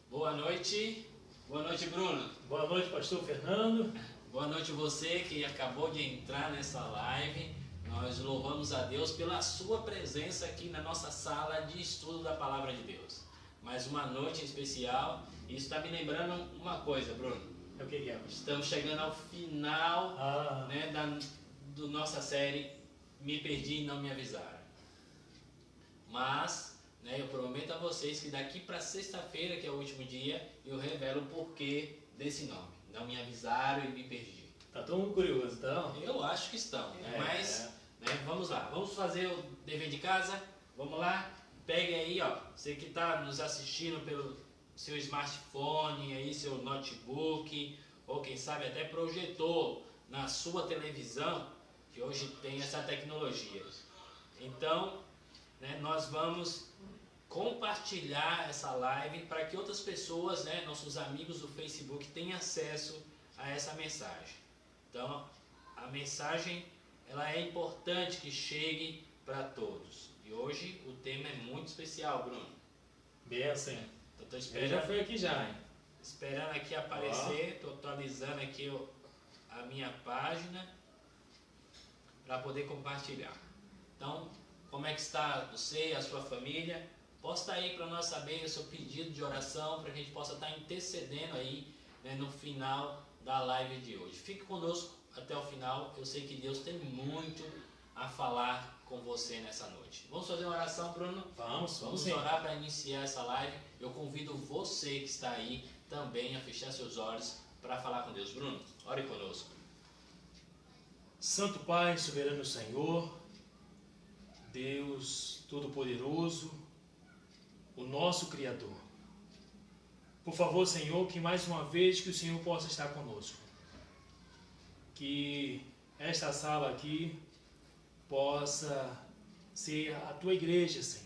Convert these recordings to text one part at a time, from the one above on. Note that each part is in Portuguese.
Boa noite. Boa noite, Bruno. Boa noite, pastor Fernando. Boa noite você que acabou de entrar nessa live. Nós louvamos a Deus pela sua presença aqui na nossa sala de estudo da Palavra de Deus. Mais uma noite especial. E isso está me lembrando uma coisa, Bruno. É o que é? Estamos chegando ao final da nossa série Me Perdi e Não Me Avisaram. Mas eu prometo a vocês que daqui para sexta-feira, que é o último dia, eu revelo o porquê desse nome. Não me avisaram e me perdi. Tá todo mundo curioso, então? Eu acho que estão, mas vamos lá. Vamos fazer o dever de casa? Vamos lá? Pegue aí, ó, você que está nos assistindo pelo seu smartphone, aí, seu notebook, ou quem sabe até projetor na sua televisão, que hoje tem essa tecnologia. Então, nós vamos compartilhar essa live para que outras pessoas, nossos amigos do Facebook, tenham acesso a essa mensagem. Então, a mensagem ela é importante que chegue para todos. E hoje o tema é muito especial, Bruno. Bem assim. Eu tô Ele já foi aqui já, hein? Esperando aqui aparecer, estou atualizando aqui a minha página para poder compartilhar. Então, como é que está você e a sua família? Posta aí para nós saber o seu pedido de oração, para que a gente possa estar intercedendo aí no final da live de hoje. Fique conosco até o final, eu sei que Deus tem muito a falar com você nessa noite. Vamos fazer uma oração, Bruno? Vamos orar para iniciar essa live. Eu convido você que está aí também a fechar seus olhos para falar com Deus. Bruno, ore conosco. Santo Pai, soberano Senhor, Deus Todo-Poderoso, o nosso Criador. Por favor, Senhor, que mais uma vez que o Senhor possa estar conosco. Que esta sala aqui possa ser a Tua igreja, Senhor.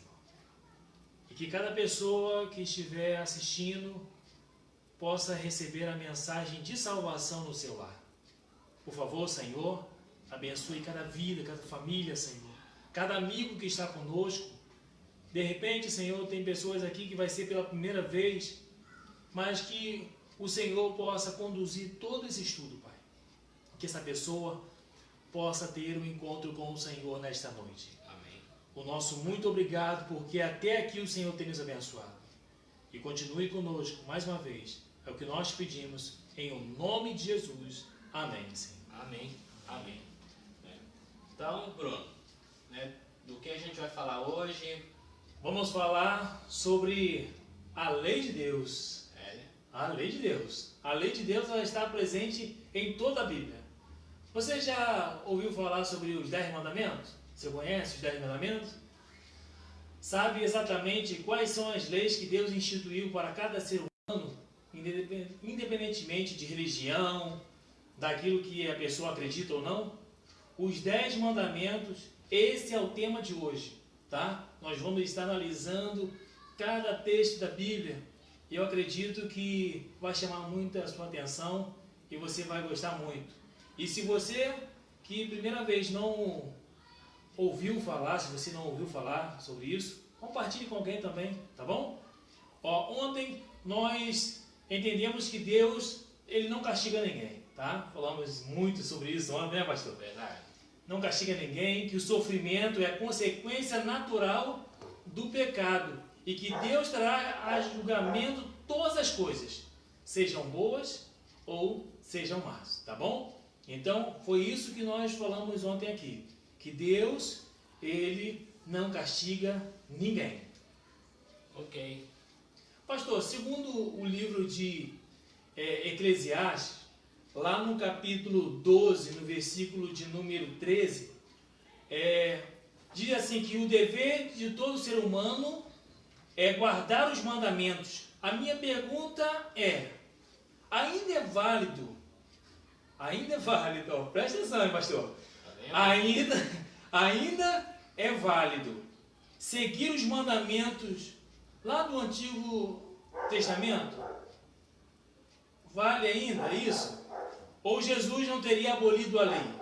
E que cada pessoa que estiver assistindo possa receber a mensagem de salvação no seu lar. Por favor, Senhor, abençoe cada vida, cada família, Senhor. Cada amigo que está conosco. De repente, Senhor, tem pessoas aqui que vai ser pela primeira vez, mas que o Senhor possa conduzir todo esse estudo, Pai. Que essa pessoa possa ter um encontro com o Senhor nesta noite. Amém. O nosso muito obrigado, porque até aqui o Senhor tem nos abençoado. E continue conosco mais uma vez. É o que nós pedimos, em o nome de Jesus. Amém, Senhor. Amém. Amém. Então, Bruno, do que a gente vai falar hoje? Vamos falar sobre a lei de Deus. A lei de Deus. A lei de Deus ela está presente em toda a Bíblia. Você já ouviu falar sobre os 10 mandamentos? Você conhece os 10 mandamentos? Sabe exatamente quais são as leis que Deus instituiu para cada ser humano, independentemente de religião, daquilo que a pessoa acredita ou não? Os 10 mandamentos, esse é o tema de hoje, tá? Nós vamos estar analisando cada texto da Bíblia. E eu acredito que vai chamar muito a sua atenção e você vai gostar muito. E se você que primeira vez não ouviu falar, se você não ouviu falar sobre isso, compartilhe com alguém também, tá bom? Ontem nós entendemos que Deus, Ele não castiga ninguém, tá? Falamos muito sobre isso ontem, né, pastor? Verdade. Não castiga ninguém, que o sofrimento é consequência natural do pecado e que Deus trará a julgamento todas as coisas, sejam boas ou sejam más, tá bom? Então, foi isso que nós falamos ontem aqui, que Deus, Ele não castiga ninguém. Ok. Pastor, segundo o livro de Eclesiastes, lá no capítulo 12, no versículo de número 13, diz assim que o dever de todo ser humano é guardar os mandamentos. A minha pergunta é, ainda é válido, presta atenção, hein, pastor, ainda é válido seguir os mandamentos lá do Antigo Testamento? Vale ainda isso? Ou Jesus não teria abolido a lei?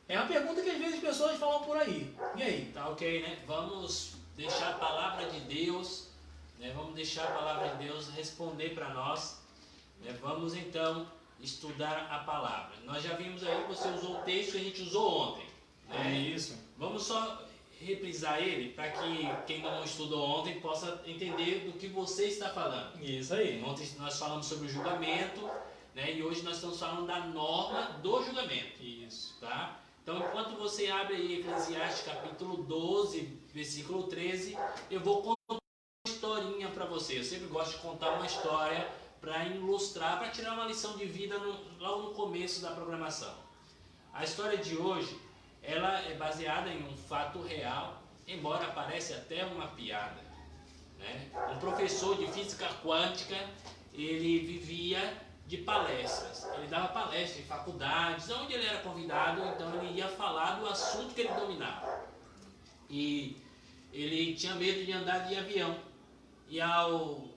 É uma pergunta que às vezes as pessoas falam por aí. E aí? Tá ok, né? Vamos deixar a palavra de Deus né? Vamos deixar a palavra de Deus responder para nós, né? Vamos então estudar a palavra. Nós já vimos aí, você usou o texto que a gente usou ontem, né? Isso. Vamos só reprisar ele para que quem não estudou ontem possa entender do que você está falando. Isso aí. Ontem nós falamos sobre o julgamento, né? E hoje nós estamos falando da norma do julgamento. Isso. Tá? Então, enquanto você abre aí Eclesiastes capítulo 12, versículo 13, eu vou contar uma historinha para você. Eu sempre gosto de contar uma história para ilustrar, para tirar uma lição de vida logo no começo da programação. A história de hoje, ela é baseada em um fato real, embora pareça até uma piada, né? Um professor de física quântica, ele vivia de palestras. Ele dava palestras em faculdades, onde ele era convidado, então ele ia falar do assunto que ele dominava. E ele tinha medo de andar de avião. E ao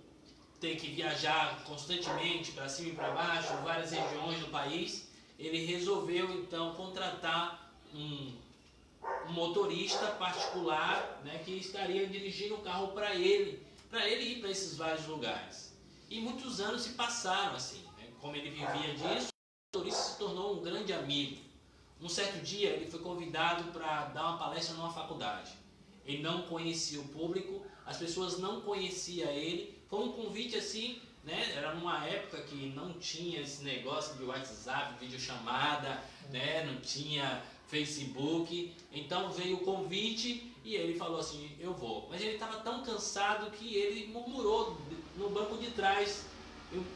ter que viajar constantemente para cima e para baixo, em várias regiões do país, ele resolveu então contratar um motorista particular, né, que estaria dirigindo o carro para ele ir para esses vários lugares. E muitos anos se passaram assim. Como ele vivia disso, o motorista se tornou um grande amigo. Um certo dia ele foi convidado para dar uma palestra numa faculdade. Ele não conhecia o público, as pessoas não conheciam ele. Foi um convite assim, né? Era numa época que não tinha esse negócio de WhatsApp, videochamada, né? Não tinha Facebook. Então veio o convite e ele falou assim, eu vou. Mas ele estava tão cansado que ele murmurou no banco de trás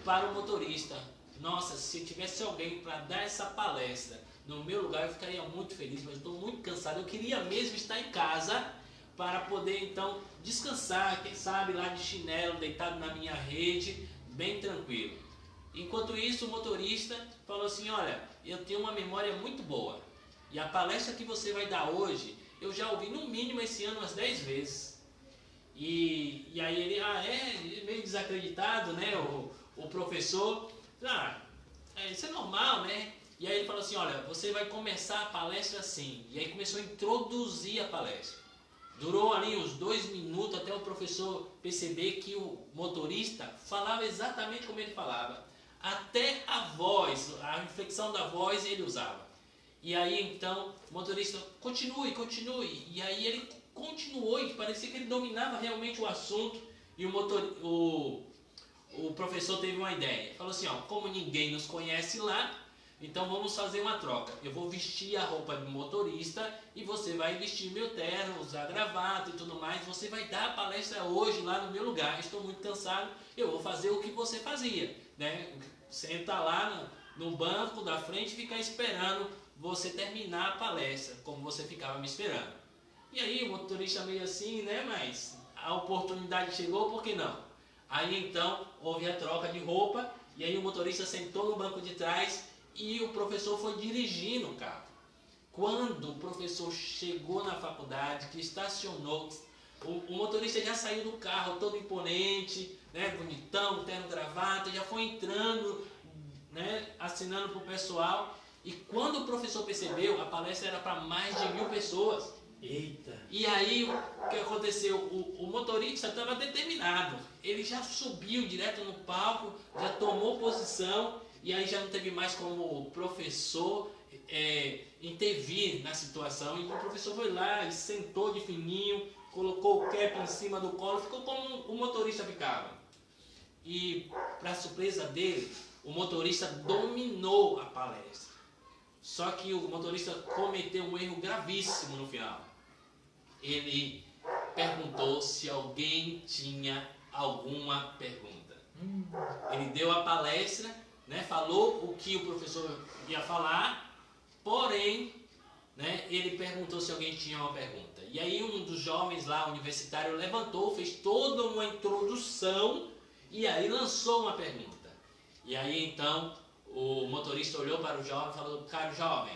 para o motorista. Nossa, se tivesse alguém para dar essa palestra no meu lugar, eu ficaria muito feliz, mas estou muito cansado. Eu queria mesmo estar em casa para poder então descansar, quem sabe lá de chinelo, deitado na minha rede, bem tranquilo. Enquanto isso, o motorista falou assim, olha, eu tenho uma memória muito boa e a palestra que você vai dar hoje, eu já ouvi no mínimo esse ano umas 10 vezes. E aí ele, meio desacreditado, né, o professor, isso é normal, né? E aí ele falou assim, olha, você vai começar a palestra assim. E aí começou a introduzir a palestra. Durou ali uns 2 minutos até o professor perceber que o motorista falava exatamente como ele falava. Até a voz, a inflexão da voz ele usava. E aí então o motorista, continue. E aí ele continuou e parecia que ele dominava realmente o assunto. E o professor teve uma ideia. Falou assim, como ninguém nos conhece lá, então vamos fazer uma troca. Eu vou vestir a roupa de motorista e você vai vestir meu terno, usar gravata e tudo mais. Você vai dar a palestra hoje lá no meu lugar. Estou muito cansado, eu vou fazer o que você fazia, né? Sentar lá no banco da frente e ficar esperando você terminar a palestra, como você ficava me esperando. E aí o motorista meio assim, né? Mas a oportunidade chegou, por que não? Aí então houve a troca de roupa e aí o motorista sentou no banco de trás e o professor foi dirigindo o carro. Quando o professor chegou na faculdade, que estacionou, o motorista já saiu do carro todo imponente, né, bonitão, terno, gravata, já foi entrando, né, assinando para o pessoal. E quando o professor percebeu, a palestra era para mais de 1000 pessoas. Eita! E aí o que aconteceu? O motorista estava determinado. Ele já subiu direto no palco, já tomou posição e aí já não teve mais como o professor intervir na situação. E o professor foi lá e sentou de fininho, colocou o cap em cima do colo, ficou como o motorista ficava. E para surpresa dele, o motorista dominou a palestra. Só que o motorista cometeu um erro gravíssimo no final. Ele perguntou se alguém tinha alguma pergunta. Ele deu a palestra, né, falou o que o professor ia falar, porém, né, ele perguntou se alguém tinha uma pergunta. E aí um dos jovens lá, universitário, levantou, fez toda uma introdução e aí lançou uma pergunta. E aí então o motorista olhou para o jovem e falou, cara jovem,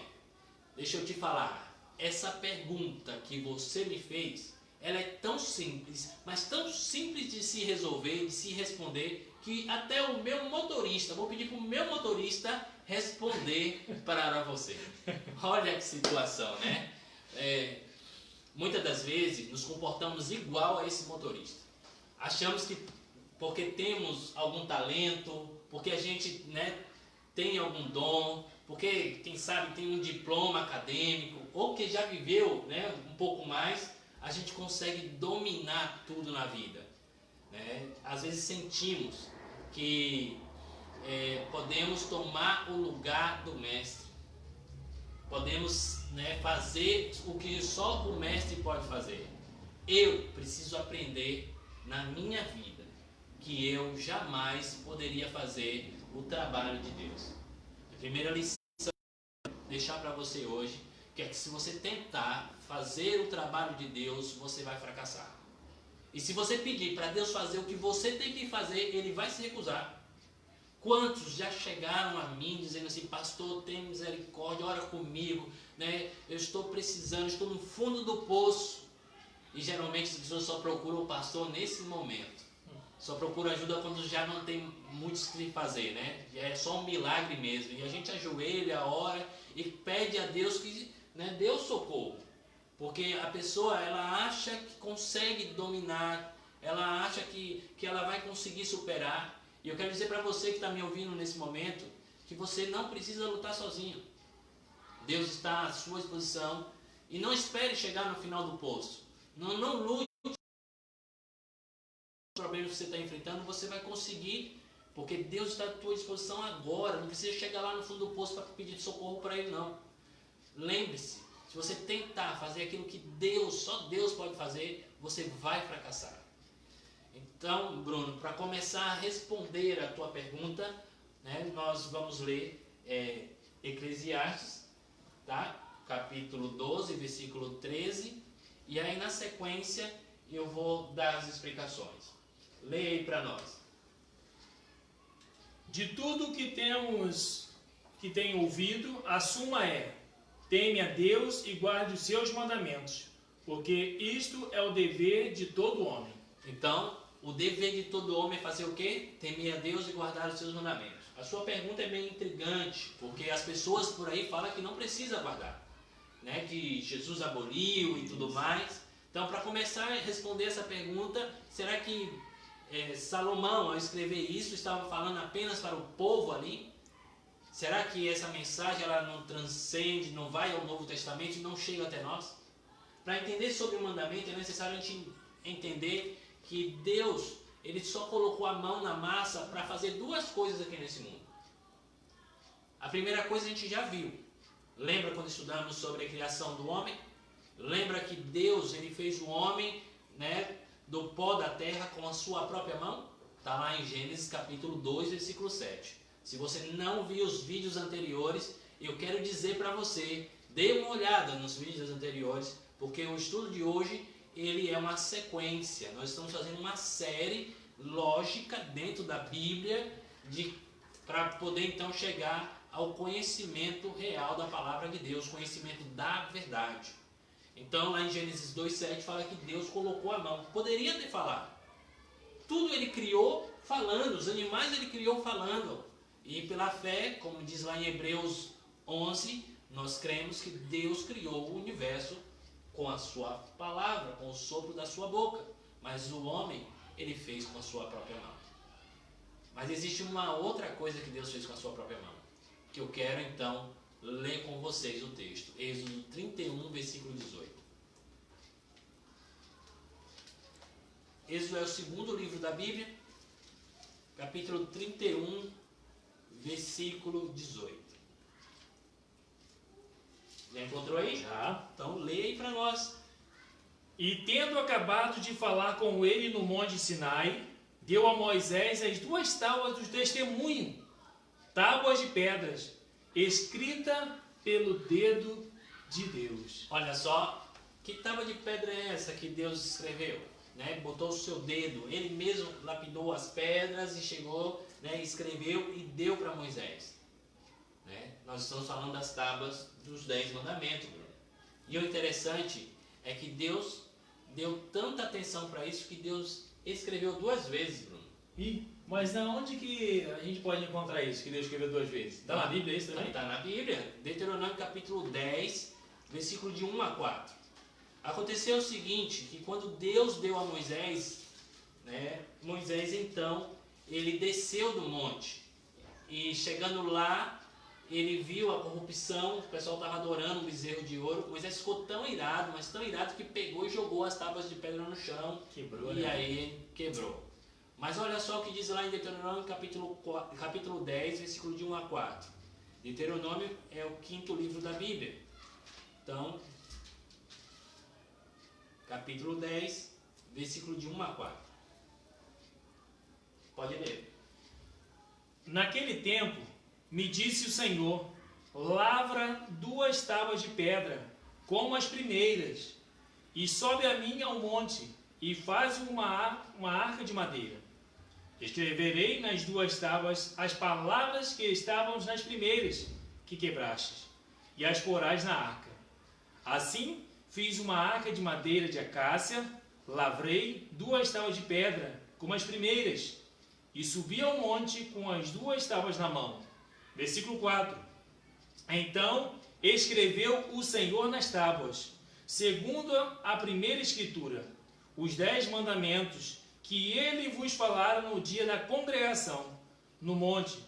deixa eu te falar, essa pergunta que você me fez, ela é tão simples, mas tão simples de se resolver, de se responder, que até o meu motorista, vou pedir para o meu motorista responder para você. Olha que situação, né? Muitas das vezes nos comportamos igual a esse motorista. achamos que porque temos algum talento, porque a gente, né, tem algum dom, porque quem sabe tem um diploma acadêmico, ou que já viveu, né, um pouco mais, a gente consegue dominar tudo na vida, né? Às vezes sentimos que podemos tomar o lugar do mestre, podemos, né, fazer o que só o mestre pode fazer. Eu preciso aprender na minha vida que eu jamais poderia fazer o trabalho de Deus. A primeira lição que eu vou deixar para você hoje, que é que se você tentar fazer o trabalho de Deus, você vai fracassar. E se você pedir para Deus fazer o que você tem que fazer, Ele vai se recusar. Quantos já chegaram a mim dizendo assim: pastor, tem misericórdia, ora comigo, né? Eu estou precisando, estou no fundo do poço. E geralmente as pessoas só procuram o pastor nesse momento. Só procura ajuda quando já não tem muito o que fazer, né? É só um milagre mesmo. E a gente ajoelha, ora e pede a Deus que, né, dê o socorro. Porque a pessoa, ela acha que consegue dominar, ela acha que ela vai conseguir superar. E eu quero dizer para você que está me ouvindo nesse momento, que você não precisa lutar sozinho. Deus está à sua disposição. E não espere chegar no final do poço. Não lute. Os problemas que você está enfrentando, você vai conseguir. Porque Deus está à tua disposição agora. Não precisa chegar lá no fundo do poço para pedir socorro para Ele, não. Lembre-se, se você tentar fazer aquilo que só Deus pode fazer, você vai fracassar. Então, Bruno, para começar a responder a tua pergunta, né, nós vamos ler Eclesiastes, tá? Capítulo 12, versículo 13, e aí na sequência eu vou dar as explicações. Leia aí para nós. De tudo que tem ouvido, a suma é: teme a Deus e guarde os seus mandamentos, porque isto é o dever de todo homem. Então, o dever de todo homem é fazer o quê? Temer a Deus e guardar os seus mandamentos. A sua pergunta é bem intrigante, porque as pessoas por aí falam que não precisa guardar, né? Que Jesus aboliu e tudo mais. Então, para começar a responder essa pergunta, será que Salomão, ao escrever isso, estava falando apenas para o povo ali? Será que essa mensagem ela não transcende, não vai ao Novo Testamento e não chega até nós? Para entender sobre o mandamento é necessário a gente entender que Deus, Ele só colocou a mão na massa para fazer duas coisas aqui nesse mundo. A primeira coisa a gente já viu. Lembra quando estudamos sobre a criação do homem? Lembra que Deus, Ele fez o homem, né, do pó da terra com a sua própria mão? Está lá em Gênesis capítulo 2, versículo 7. Se você não viu os vídeos anteriores, eu quero dizer para você, dê uma olhada nos vídeos anteriores, porque o estudo de hoje ele é uma sequência. Nós estamos fazendo uma série lógica dentro da Bíblia para poder então chegar ao conhecimento real da palavra de Deus, conhecimento da verdade. Então lá em Gênesis 2:7 fala que Deus colocou a mão. Poderia ter falado. Tudo Ele criou falando, os animais Ele criou falando. E pela fé, como diz lá em Hebreus 11, nós cremos que Deus criou o universo com a sua palavra, com o sopro da sua boca. Mas o homem, ele fez com a sua própria mão. Mas existe uma outra coisa que Deus fez com a sua própria mão, que eu quero então ler com vocês o texto. Êxodo 31, versículo 18. Êxodo é o segundo livro da Bíblia, capítulo 31, versículo 18. Já encontrou aí? Já. Então leia aí para nós. E tendo acabado de falar com ele no monte Sinai, deu a Moisés as 2 tábuas do testemunho, tábuas de pedras, escrita pelo dedo de Deus. Olha só, que tábua de pedra é essa que Deus escreveu? Né? Botou o seu dedo, ele mesmo lapidou as pedras e chegou, né, escreveu e deu para Moisés. Né? Nós estamos falando das tábuas dos 10 mandamentos, Bruno. E o interessante é que Deus deu tanta atenção para isso que Deus escreveu 2 vezes, Bruno. Mas na onde que a gente pode encontrar isso, que Deus escreveu 2 vezes? Está na Bíblia isso também? Está na Bíblia, Deuteronômio capítulo 10, versículo de 1 a 4. Aconteceu o seguinte, que quando Deus deu a Moisés, né, Moisés então, ele desceu do monte e chegando lá, ele viu a corrupção, o pessoal estava adorando um bezerro de ouro. Moisés ficou tão irado, mas tão irado que pegou e jogou as tábuas de pedra no chão. Quebrou, e né? aí quebrou. Mas olha só o que diz lá em Deuteronômio capítulo 10, versículo de 1 a 4. Deuteronômio é o 5º livro da Bíblia. Então, capítulo 10, versículo de 1 a 4. Pode ler. Naquele tempo, me disse o Senhor, lavra 2 tábuas de pedra, como as primeiras, e sobe a mim ao monte, e faz uma arca de madeira. Escreverei nas 2 tábuas as palavras que estavam nas primeiras que quebrastes, e as porás na arca. Assim fiz uma arca de madeira de acácia, lavrei 2 tábuas de pedra, como as primeiras, e subi ao monte com as 2 tábuas na mão. Versículo 4. Então escreveu o Senhor nas tábuas, segundo a primeira escritura, os 10 mandamentos que ele vos falara no dia da congregação, no monte,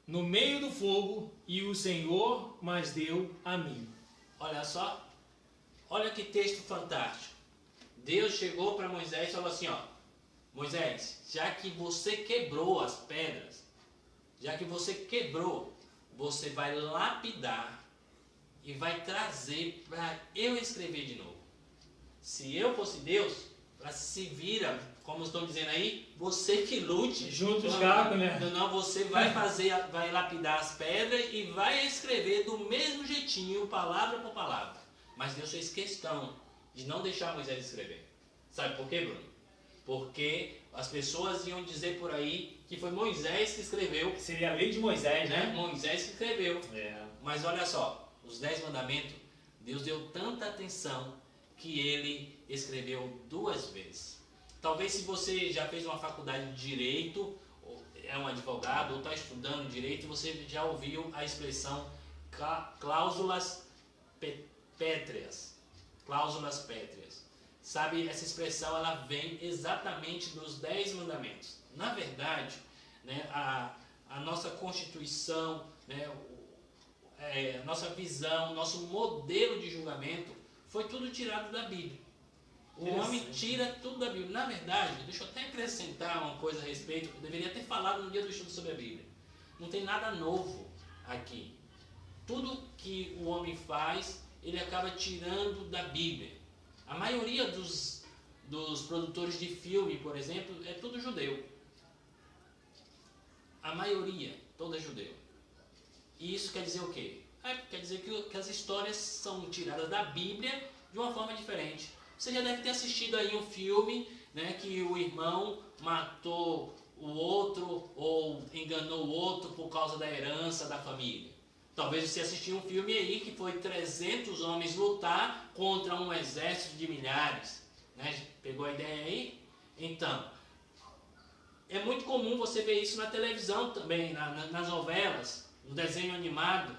no meio do fogo, e o Senhor mas deu a mim. Olha só, olha que texto fantástico. Deus chegou para Moisés e falou assim, ó, Moisés, já que você quebrou as pedras, você vai lapidar e vai trazer para eu escrever de novo. Se eu fosse Deus, para se vira, como estão dizendo aí, você que lute. Junto os cacos, né? Não, você vai vai lapidar as pedras e vai escrever do mesmo jeitinho, palavra por palavra. Mas Deus fez questão de não deixar Moisés escrever. Sabe por quê, Bruno? Porque as pessoas iam dizer por aí que foi Moisés que escreveu. Seria a lei de Moisés, né? Moisés que escreveu. É. Mas olha só, os 10 mandamentos, Deus deu tanta atenção que ele escreveu 2 vezes. Talvez se você já fez uma faculdade de Direito, ou é um advogado, ou está estudando Direito, você já ouviu a expressão cláusulas pétreas. Cláusulas pétreas. Sabe, essa expressão ela vem exatamente dos 10 mandamentos. Na verdade, né, a nossa Constituição, né, a nossa visão, nosso modelo de julgamento foi tudo tirado da Bíblia. O homem tira tudo da Bíblia. Na verdade, deixa eu até acrescentar uma coisa a respeito, eu deveria ter falado no dia do estudo sobre a Bíblia. Não tem nada novo aqui. Tudo que o homem faz, ele acaba tirando da Bíblia. A maioria dos produtores de filme, por exemplo, é tudo judeu. A maioria, toda judeu. E isso quer dizer o quê? Quer dizer que as histórias são tiradas da Bíblia de uma forma diferente. Você já deve ter assistido aí um filme, né, que o irmão matou o outro ou enganou o outro por causa da herança da família. Talvez você assistiu um filme aí que foi 300 homens lutar contra um exército de milhares. Né? Pegou a ideia aí? Então, é muito comum você ver isso na televisão também, nas novelas, no desenho animado.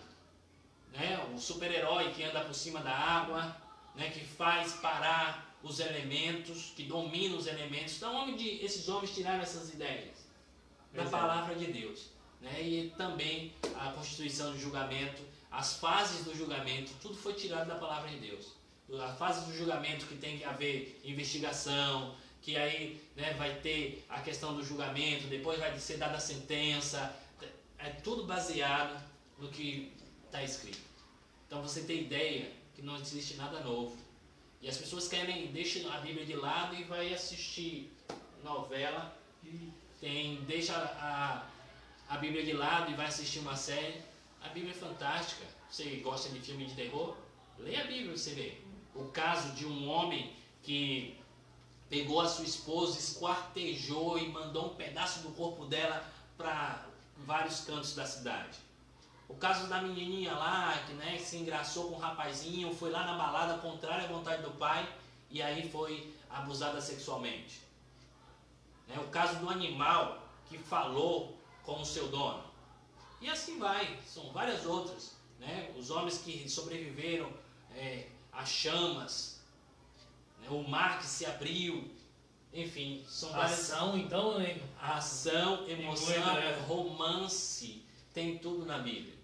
Né? O super-herói que anda por cima da água, né? Que faz parar os elementos, que domina os elementos. Então, esses homens tiraram essas ideias da palavra de Deus. Né? E também a constituição do julgamento, as fases do julgamento, tudo foi tirado da palavra de Deus. A fase do julgamento que tem que haver investigação, que aí, né, vai ter a questão do julgamento, depois vai ser dada a sentença, é tudo baseado no que está escrito. Então você tem ideia que não existe nada novo. E as pessoas deixam a Bíblia de lado e vai assistir novela, deixa a Bíblia de lado e vai assistir uma série. A Bíblia é fantástica. Você gosta de filme de terror? Leia a Bíblia pra você ver. O caso de um homem que pegou a sua esposa, esquartejou e mandou um pedaço do corpo dela para vários cantos da cidade. O caso da menininha lá, que, né, se engraçou com um rapazinho, foi lá na balada contrária à vontade do pai e aí foi abusada sexualmente. Né? O caso do animal que falou com o seu dono. E assim vai, são várias outras. Né? Os homens que sobreviveram às chamas, né? O mar que se abriu. enfim, são várias... Ação, então, né? Ação, emoção, Muito, romance, tem tudo na Bíblia.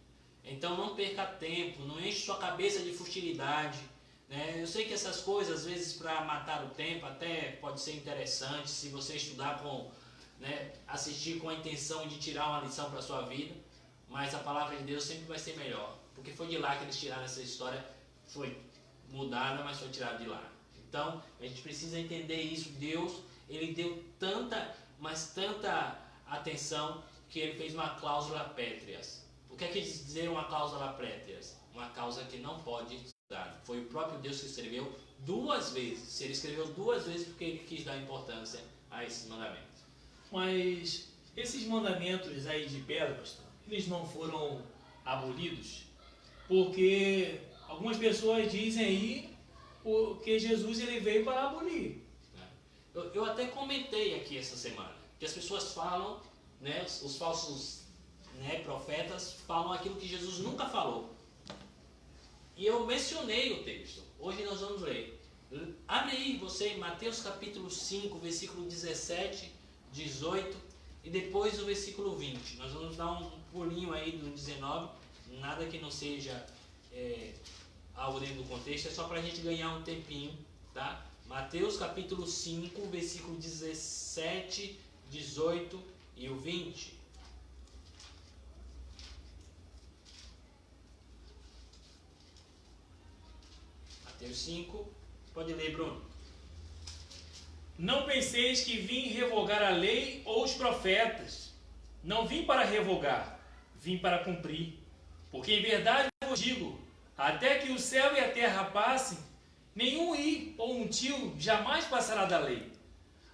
Então não perca tempo, não enche sua cabeça de futilidade, né? Eu sei que essas coisas, às vezes, para matar o tempo, até pode ser interessante se você estudar com, né, assistir com a intenção de tirar uma lição para a sua vida, mas a palavra de Deus sempre vai ser melhor, porque foi de lá que eles tiraram essa história, foi mudada, mas foi tirada de lá. Então, a gente precisa entender isso. Deus, ele deu tanta, mas tanta atenção, que ele fez uma cláusula pétreas. O que é que diz dizer uma cláusula pétreas? Uma causa que não pode dar. Foi o próprio Deus que escreveu 2 vezes. Se ele escreveu 2 vezes, porque ele quis dar importância a esses mandamentos. Mas esses mandamentos aí de pedra, pastor, eles não foram abolidos? Porque algumas pessoas dizem aí que Jesus ele veio para abolir. Eu até comentei aqui essa semana, que as pessoas falam, né, os falsos, né, profetas falam aquilo que Jesus nunca falou. E eu mencionei o texto. Hoje nós vamos ler. Abre aí você, Mateus capítulo 5, versículo 17, 18 e depois o versículo 20. Nós vamos dar um pulinho aí no 19, nada que não seja algo dentro do contexto, é só para a gente ganhar um tempinho, tá? Mateus capítulo 5, versículo 17, 18 e o 20. Mateus 5, pode ler, Bruno. Não penseis que vim revogar a lei ou os profetas. Não vim para revogar, vim para cumprir. Porque em verdade vos digo, até que o céu e a terra passem, nenhum i ou um tio jamais passará da lei,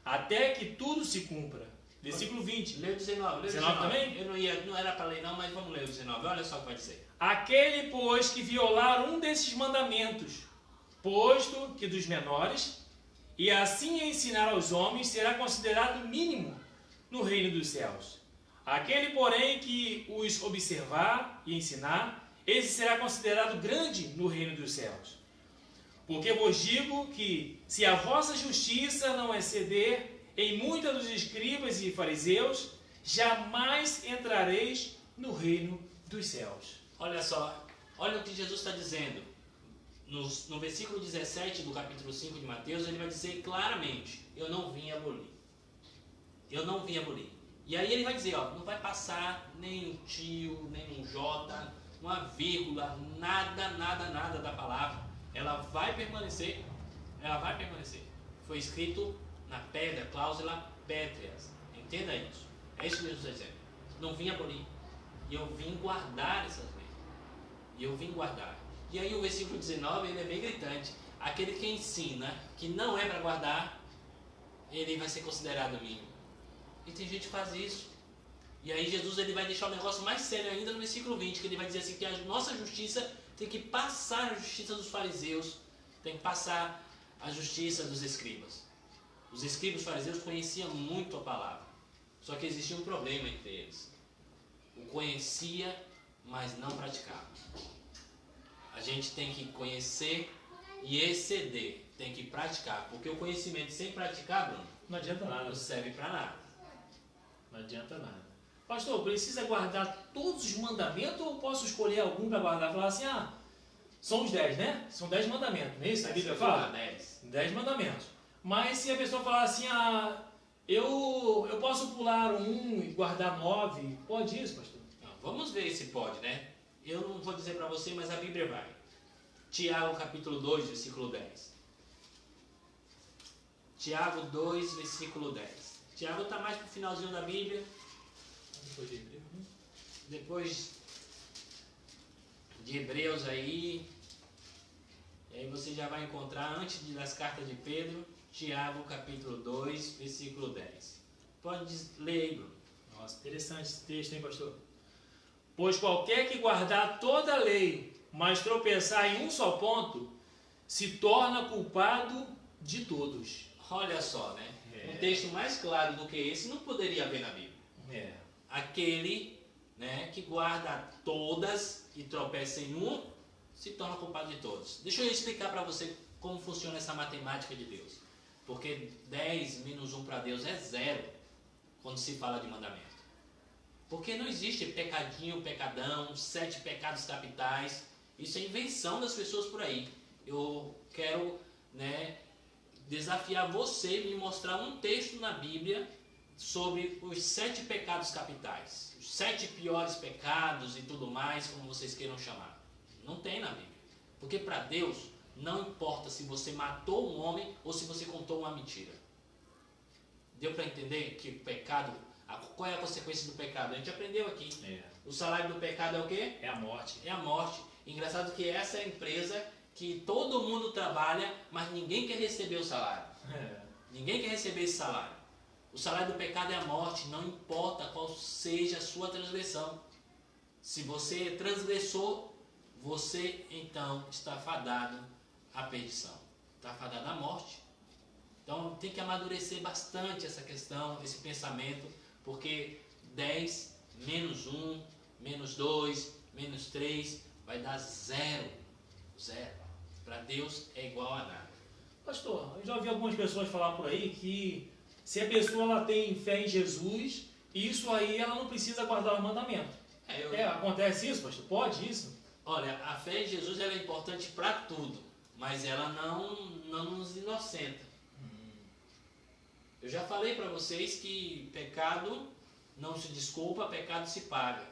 até que tudo se cumpra. Versículo 20. Lê o 19. 19 também? Eu não era para ler não, mas vamos ler o 19. Olha só o que vai dizer. Aquele, pois, que violar um desses mandamentos, posto que dos menores, e assim ensinar aos homens, será considerado mínimo no reino dos céus. Aquele, porém, que os observar e ensinar, esse será considerado grande no reino dos céus. Porque vos digo que, se a vossa justiça não exceder em muitas dos escribas e fariseus, jamais entrareis no reino dos céus. Olha só, olha o que Jesus está dizendo. No versículo 17 do capítulo 5 de Mateus, ele vai dizer claramente, eu não vim abolir. Eu não vim abolir. E aí ele vai dizer, ó, não vai passar nem um tio, nem um J, uma vírgula, nada da palavra. Ela vai permanecer, Foi escrito na pedra, cláusula pétreas. Entenda isso. É isso que Jesus está dizendo. Não vim abolir. E eu vim guardar essas leis. E aí o versículo 19, ele é bem gritante. Aquele que ensina que não é para guardar, ele vai ser considerado mínimo. E tem gente que faz isso. E aí Jesus ele vai deixar o negócio mais sério ainda no versículo 20, que ele vai dizer assim que a nossa justiça tem que passar a justiça dos fariseus, tem que passar a justiça dos escribas. Os escribas e os fariseus conheciam muito a palavra, só que existia um problema entre eles. O conhecia, mas não praticava. A gente tem que conhecer e exceder, tem que praticar, porque o conhecimento sem praticar, Bruno, Não adianta nada. não serve para nada. Não adianta nada. Pastor, precisa guardar todos os mandamentos ou posso escolher algum para guardar? Falar assim, são os 10, né? São 10 mandamentos, não é isso? A Bíblia fala? 10 mandamentos. Mas se a pessoa falar assim, eu posso pular um e guardar 9, pode isso, pastor? Não, vamos ver se pode, né? Eu não vou dizer para você, mas a Bíblia vai. Tiago capítulo 2, versículo 10. Tiago 2, versículo 10. Tiago está mais para o finalzinho da Bíblia. Depois de Hebreus aí. E aí você já vai encontrar, antes das cartas de Pedro, Tiago capítulo 2, versículo 10. Pode ler aí, Bruno. Nossa, interessante esse texto, hein, pastor? Pois qualquer que guardar toda a lei, mas tropeçar em um só ponto, se torna culpado de todos. Olha só, né? Um texto mais claro do que esse não poderia haver na Bíblia. Aquele, né, que guarda todas e tropeça em um, se torna culpado de todos. Deixa eu explicar para você como funciona essa matemática de Deus. Porque 10 menos 1 para Deus é 0 quando se fala de mandamento. Porque não existe pecadinho, pecadão, 7 pecados capitais. Isso é invenção das pessoas por aí. Eu quero, desafiar você e me mostrar um texto na Bíblia sobre os 7 pecados capitais. Os 7 piores pecados e tudo mais, como vocês queiram chamar. Não tem na Bíblia. Porque para Deus não importa se você matou um homem ou se você contou uma mentira. Deu para entender que o pecado, qual é a consequência do pecado? A gente aprendeu aqui. O salário do pecado é o quê? É a morte. É a morte. Engraçado que essa é a empresa que todo mundo trabalha, mas ninguém quer receber o salário. Ninguém quer receber esse salário. O salário do pecado é a morte, não importa qual seja a sua transgressão. Se você é transgressor, você então está fadado à perdição. Está fadado à morte. Então tem que amadurecer bastante essa questão, esse pensamento, porque 10 menos 1, menos 2, menos 3 vai dar 0. 0. Para Deus é igual a nada. Pastor, eu já ouvi algumas pessoas falar por aí que se a pessoa ela tem fé em Jesus, isso aí ela não precisa guardar o mandamento. Acontece isso, pastor? Pode isso? Olha, a fé em Jesus ela é importante para tudo, mas ela não nos inocenta. Eu já falei para vocês que pecado não se desculpa, pecado se paga.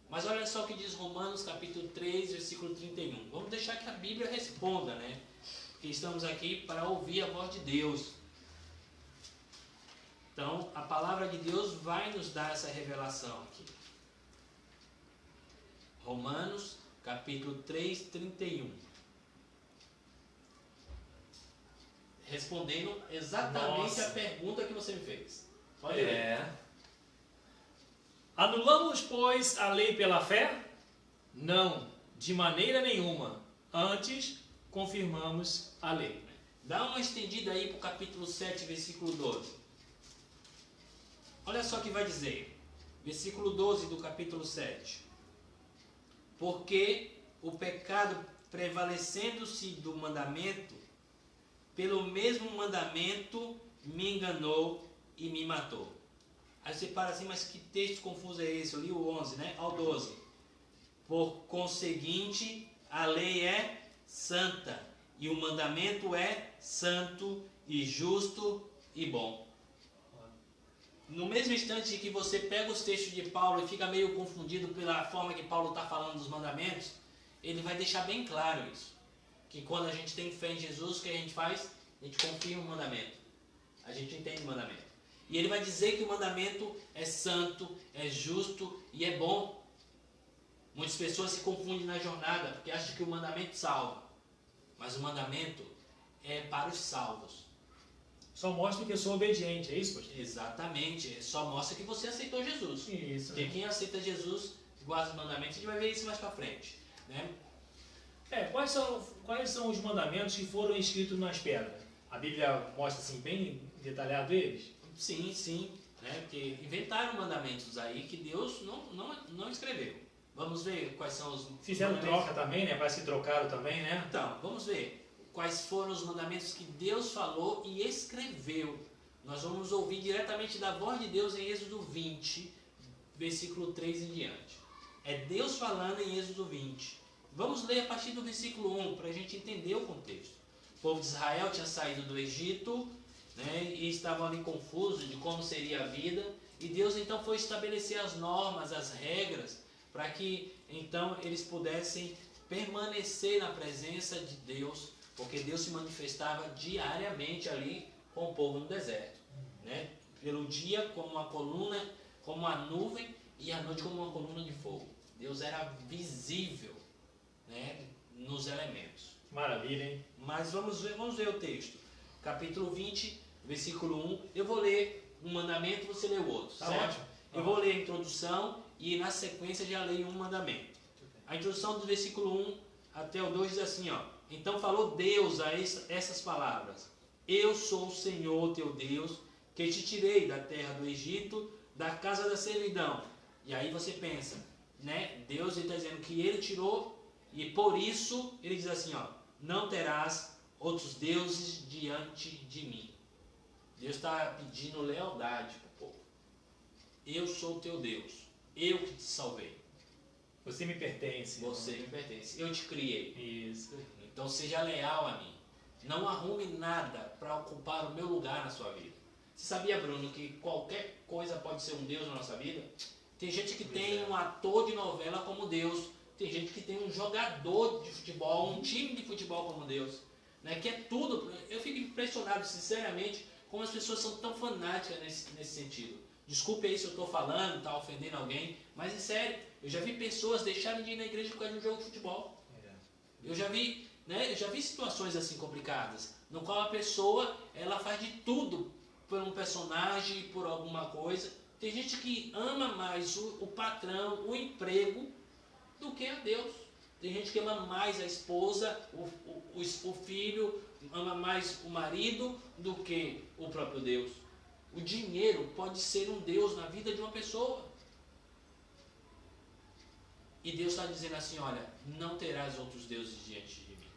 Mas olha só o que diz Romanos capítulo 3, versículo 31. Vamos deixar que a Bíblia responda, né? Porque estamos aqui para ouvir a voz de Deus. Então, a palavra de Deus vai nos dar essa revelação aqui. Romanos capítulo 3, 31. Respondendo exatamente a pergunta que você me fez. Pode ler. Anulamos, pois, a lei pela fé? Não, de maneira nenhuma. Antes, confirmamos a lei. Dá uma estendida aí para o capítulo 7, versículo 12. Olha só o que vai dizer. Versículo 12 do capítulo 7. Porque o pecado prevalecendo-se do mandamento, pelo mesmo mandamento me enganou e me matou. Aí você para assim, mas que texto confuso é esse? Eu li o 11, né? Ao 12. Por conseguinte, a lei é santa, e o mandamento é santo e justo e bom. No mesmo instante que você pega os textos de Paulo e fica meio confundido pela forma que Paulo está falando dos mandamentos, ele vai deixar bem claro isso. Que quando a gente tem fé em Jesus, o que a gente faz? A gente confia no mandamento. A gente entende o mandamento. E ele vai dizer que o mandamento é santo, é justo e é bom. Muitas pessoas se confundem na jornada porque acham que o mandamento salva. Mas o mandamento é para os salvos. Só mostra que eu sou obediente, é isso, pastor? Exatamente. Só mostra que você aceitou Jesus. Isso. Porque quem aceita Jesus, guarda os mandamentos, a gente vai ver isso mais para frente. Né? Quais são os mandamentos que foram escritos nas pedras? A Bíblia mostra assim bem detalhado eles? Sim, sim. Né? Porque inventaram mandamentos aí que Deus não escreveu. Vamos ver quais são os Fizeram troca também, né? Parece que trocaram também, né? Então, vamos ver quais foram os mandamentos que Deus falou e escreveu. Nós vamos ouvir diretamente da voz de Deus em Êxodo 20, versículo 3 em diante. É Deus falando em Êxodo 20. Vamos ler a partir do versículo 1 para a gente entender o contexto. O povo de Israel tinha saído do Egito, né, e estavam ali confusos de como seria a vida. E Deus então foi estabelecer as normas, as regras, para que então eles pudessem permanecer na presença de Deus, porque Deus se manifestava diariamente ali com o povo no deserto. Né? Pelo dia como uma coluna, como uma nuvem, e à noite como uma coluna de fogo. Deus era visível, né, nos elementos. Maravilha, hein? Mas vamos ver o texto. Capítulo 20, versículo 1. Eu vou ler um mandamento, você lê o outro. Tá certo? ótimo. Eu vou ler a introdução e na sequência já leio um mandamento. A introdução do versículo 1 até o 2 diz assim, ó. Então falou Deus a essas palavras. Eu sou o Senhor teu Deus, que te tirei da terra do Egito, da casa da servidão. E aí você pensa, né? Deus está dizendo que ele tirou, e por isso ele diz assim, ó. Não terás outros deuses diante de mim. Deus está pedindo lealdade para o povo. Eu sou o teu Deus. Eu que te salvei. Você me pertence. Você me pertence. Eu te criei. Isso. Então seja leal a mim. Não arrume nada para ocupar o meu lugar na sua vida. Você sabia, Bruno, que qualquer coisa pode ser um Deus na nossa vida? Tem gente que tem um ator de novela como Deus. Tem gente que tem um jogador de futebol, um time de futebol como Deus. Né? Que é tudo. Eu fico impressionado, sinceramente, como as pessoas são tão fanáticas nesse sentido. Desculpe aí se eu estou falando, está ofendendo alguém, mas é sério. Eu já vi pessoas deixarem de ir na igreja por causa de um jogo de futebol. Eu já vi, né? Eu já vi situações assim complicadas, no qual a pessoa ela faz de tudo por um personagem, por alguma coisa. Tem gente que ama mais o patrão, o emprego, do que a Deus. Tem gente que ama mais a esposa, o filho, ama mais o marido do que o próprio Deus. O dinheiro pode ser um Deus na vida de uma pessoa. E Deus está dizendo assim, olha, não terás outros deuses diante de mim.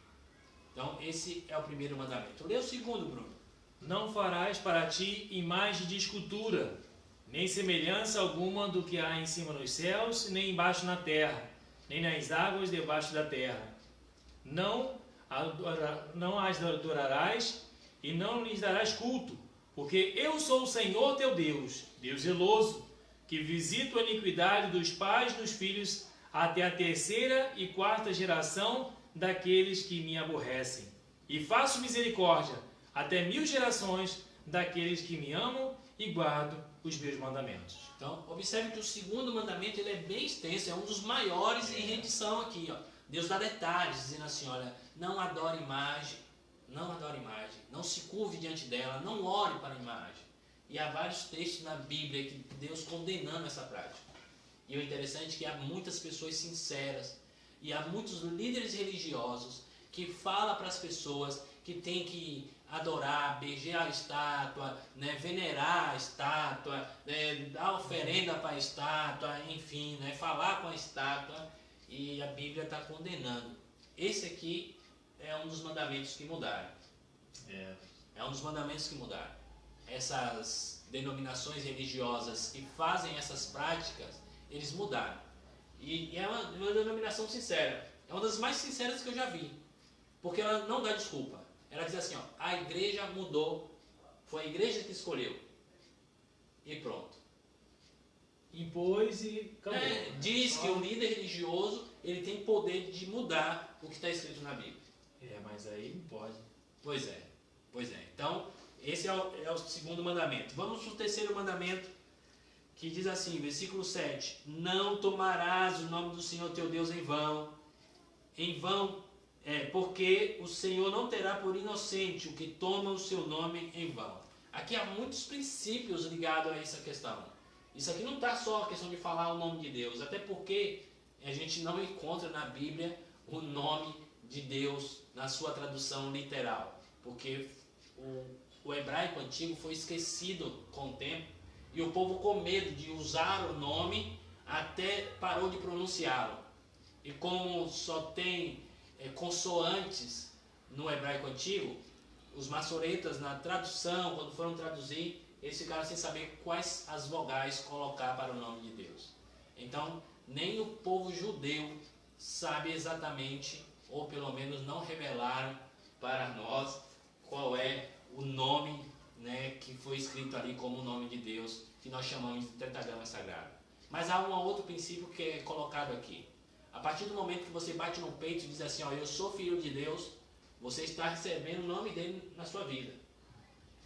Então esse é o primeiro mandamento. Lê o segundo, Bruno. Não farás para ti imagem de escultura, nem semelhança alguma do que há em cima nos céus, nem embaixo na terra, nem nas águas debaixo da terra. Não as adorarás e não lhes darás culto, porque eu sou o Senhor teu Deus, Deus zeloso, que visito a iniquidade dos pais nos filhos até a terceira e quarta geração daqueles que me aborrecem. E faço misericórdia até 1000 gerações daqueles que me amam e guardam os meus mandamentos. Então, observe que o segundo mandamento ele é bem extenso, é um dos maiores em rendição aqui. Ó. Deus dá detalhes, dizendo assim, olha, não adore imagem, não se curve diante dela, não ore para a imagem. E há vários textos na Bíblia que Deus condenando essa prática. E o interessante é que há muitas pessoas sinceras e há muitos líderes religiosos que falam para as pessoas que tem que adorar, beijar a estátua, né, venerar a estátua, dar oferenda para a estátua, enfim, né, falar com a estátua, e a Bíblia está condenando. Esse aqui é um dos mandamentos que mudaram. É um dos mandamentos que mudaram. Essas denominações religiosas que fazem essas práticas, eles mudaram. E é uma denominação sincera. É uma das mais sinceras que eu já vi. Porque ela não dá desculpa. Ela diz assim, ó, a igreja mudou, foi a igreja que escolheu. E pronto. Impôs e acabou. Diz que o líder religioso ele tem poder de mudar o que está escrito na Bíblia. Mas aí não pode. Pois é. Então, esse é o segundo mandamento. Vamos para o terceiro mandamento, que diz assim, versículo 7. Não tomarás o nome do Senhor teu Deus em vão. Em vão, porque o Senhor não terá por inocente o que toma o seu nome em vão. Aqui há muitos princípios ligados a essa questão. Isso aqui não está só a questão de falar o nome de Deus, até porque a gente não encontra na Bíblia o nome de Deus na sua tradução literal, porque o hebraico antigo foi esquecido com o tempo e o povo, com medo de usar o nome, até parou de pronunciá-lo. E como só tem consoantes no hebraico antigo, os maçoretas na tradução, quando foram traduzir, eles ficaram sem saber quais as vogais colocar para o nome de Deus. Então, nem o povo judeu sabe exatamente, ou pelo menos não revelaram para nós qual é o nome, né, que foi escrito ali como o nome de Deus, que nós chamamos de tetragrama sagrado. Mas há um outro princípio que é colocado aqui. A partir do momento que você bate no peito e diz assim, ó, eu sou filho de Deus, você está recebendo o nome dele na sua vida.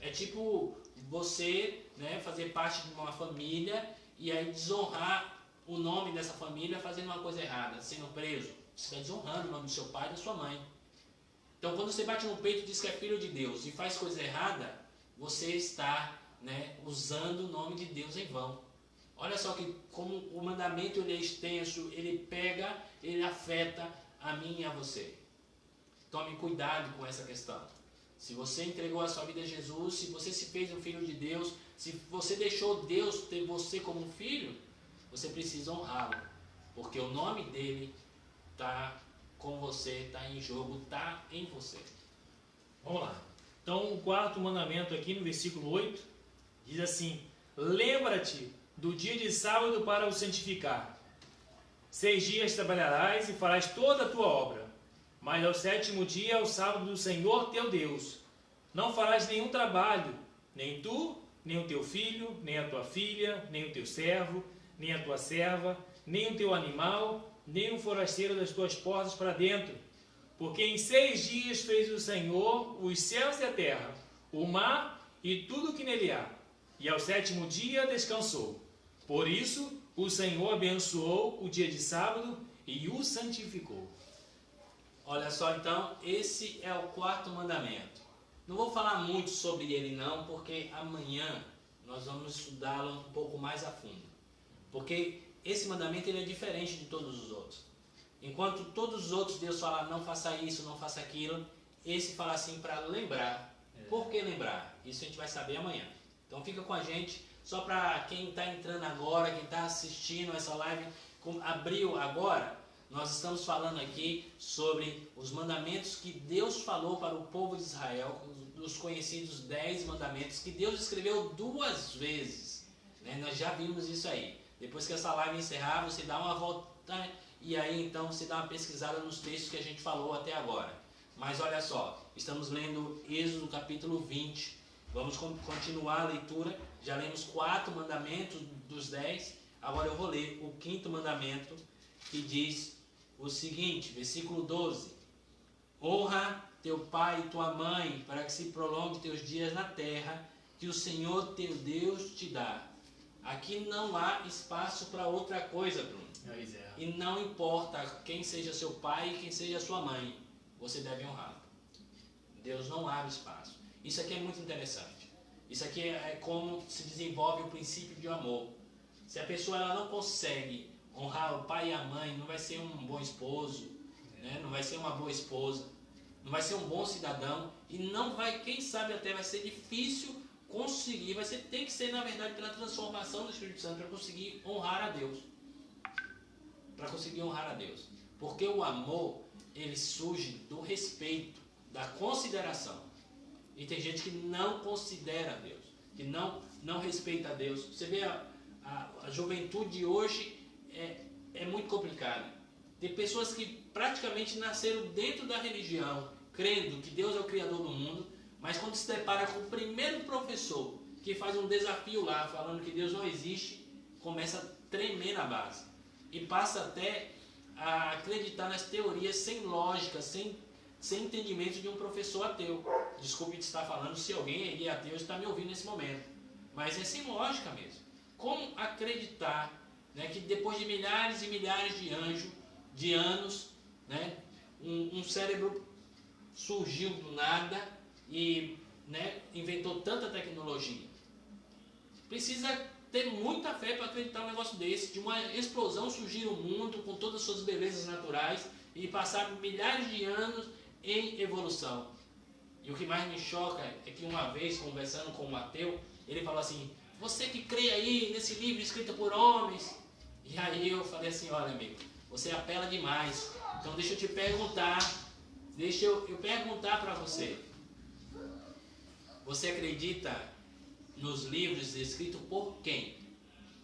É tipo você, né, fazer parte de uma família e aí desonrar o nome dessa família fazendo uma coisa errada, sendo preso. Você está desonrando o nome do seu pai e da sua mãe. Então, quando você bate no peito e diz que é filho de Deus e faz coisa errada, você está, né, usando o nome de Deus em vão. Olha só que como o mandamento ele é extenso, ele pega, ele afeta a mim e a você. Tome cuidado com essa questão. Se você entregou a sua vida a Jesus, se você se fez um filho de Deus, se você deixou Deus ter você como um filho, você precisa honrá-lo. Porque o nome dele está com você, está em jogo, está em você. Vamos lá. Então, o quarto mandamento aqui no versículo 8 diz assim: lembra-te do dia de sábado para o santificar. 6 dias trabalharás e farás toda a tua obra, mas ao sétimo dia é o sábado do Senhor teu Deus. Não farás nenhum trabalho, nem tu, nem o teu filho, nem a tua filha, nem o teu servo, nem a tua serva, nem o teu animal, nem o forasteiro das tuas portas para dentro. Porque em 6 dias fez o Senhor os céus e a terra, o mar e tudo o que nele há, e ao sétimo dia descansou. Por isso, o Senhor abençoou o dia de sábado e o santificou. Olha só, então, esse é o quarto mandamento. Não vou falar muito sobre ele não, porque amanhã nós vamos estudá-lo um pouco mais a fundo. Porque esse mandamento ele é diferente de todos os outros. Enquanto todos os outros Deus fala não faça isso, não faça aquilo, esse fala assim para lembrar. Por que lembrar? Isso a gente vai saber amanhã. Então fica com a gente, só para quem está entrando agora, quem está assistindo essa live, abriu agora, nós estamos falando aqui sobre os mandamentos que Deus falou para o povo de Israel, os conhecidos 10 mandamentos que Deus escreveu 2 vezes. Né? Nós já vimos isso aí. Depois que essa live encerrar, você dá uma volta e aí então você dá uma pesquisada nos textos que a gente falou até agora. Mas olha só, estamos lendo Êxodo capítulo 20. Vamos continuar a leitura. Já lemos 4 mandamentos dos 10. Agora eu vou ler o 5º mandamento, que diz o seguinte, versículo 12. Honra teu pai e tua mãe, para que se prolongue teus dias na terra, que o Senhor teu Deus te dá. Aqui não há espaço para outra coisa, Bruno. E não importa quem seja seu pai e quem seja sua mãe, você deve honrar. Deus não abre espaço. Isso aqui é muito interessante. Isso aqui é como se desenvolve o princípio de amor. Se a pessoa ela não consegue honrar o pai e a mãe, não vai ser um bom esposo, né? Não vai ser uma boa esposa, não vai ser um bom cidadão e não vai, quem sabe até vai ser difícil conseguir, tem que ser na verdade pela transformação do Espírito Santo para conseguir honrar a Deus. Para conseguir honrar a Deus. Porque o amor, ele surge do respeito, da consideração. E tem gente que não considera Deus, que não respeita a Deus. Você vê a juventude de hoje é muito complicada. Tem pessoas que praticamente nasceram dentro da religião, crendo que Deus é o Criador do mundo, mas quando se depara com o primeiro professor que faz um desafio lá, falando que Deus não existe, começa a tremer na base. E passa até a acreditar nas teorias sem lógica, sem entendimento de um professor ateu. Desculpe estar falando se alguém é ateu está me ouvindo nesse momento. Mas é sem lógica mesmo. Como acreditar, né, que depois de milhares e milhares de anos, né, um cérebro surgiu do nada e, né, inventou tanta tecnologia? Precisa ter muita fé para acreditar um negócio desse, de uma explosão surgir o mundo com todas as suas belezas naturais e passar milhares de anos em evolução. E o que mais me choca é que uma vez, conversando com um ateu, ele falou assim: você que crê aí nesse livro escrito por homens? E aí eu falei assim: olha amigo, você apela demais, então deixa eu te perguntar, deixa eu perguntar para você. Você acredita nos livros escritos por quem?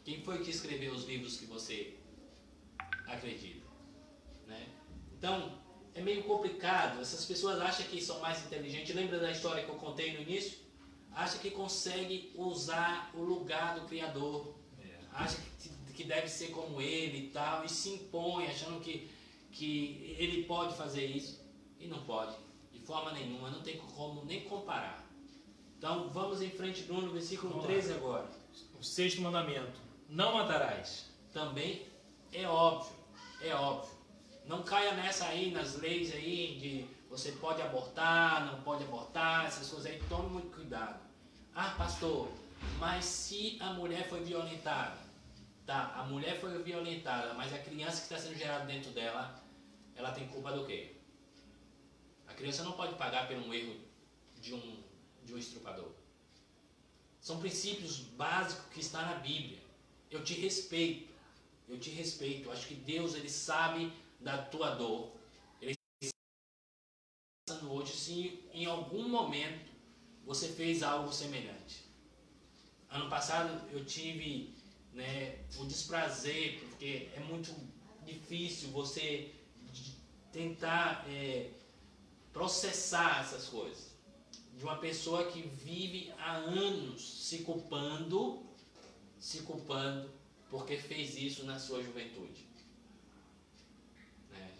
Quem foi que escreveu os livros que você acredita? Né? Então, é meio complicado. Essas pessoas acham que são mais inteligentes. Lembra da história que eu contei no início? Acha que consegue usar o lugar do Criador. Acha que deve ser como ele e tal. E se impõe achando que ele pode fazer isso. E não pode. De forma nenhuma. Não tem como nem comparar. Então, vamos em frente, Bruno, versículo 13 agora. O 6º mandamento. Não matarás. Também é óbvio. É óbvio. Não caia nessa aí, nas leis aí, de você pode abortar, não pode abortar, essas coisas aí, tome muito cuidado. Ah, pastor, mas se a mulher foi violentada, tá, a mulher foi violentada, mas a criança que está sendo gerada dentro dela, ela tem culpa do quê? A criança não pode pagar por um erro de um estrupador. São princípios básicos que estão na Bíblia. Eu te respeito, acho que Deus, ele sabe da tua dor. Ele está pensando hoje se em algum momento você fez algo semelhante. Ano passado eu tive, né, o desprazer, porque é muito difícil você tentar processar essas coisas. De uma pessoa que vive há anos se culpando porque fez isso na sua juventude. Né?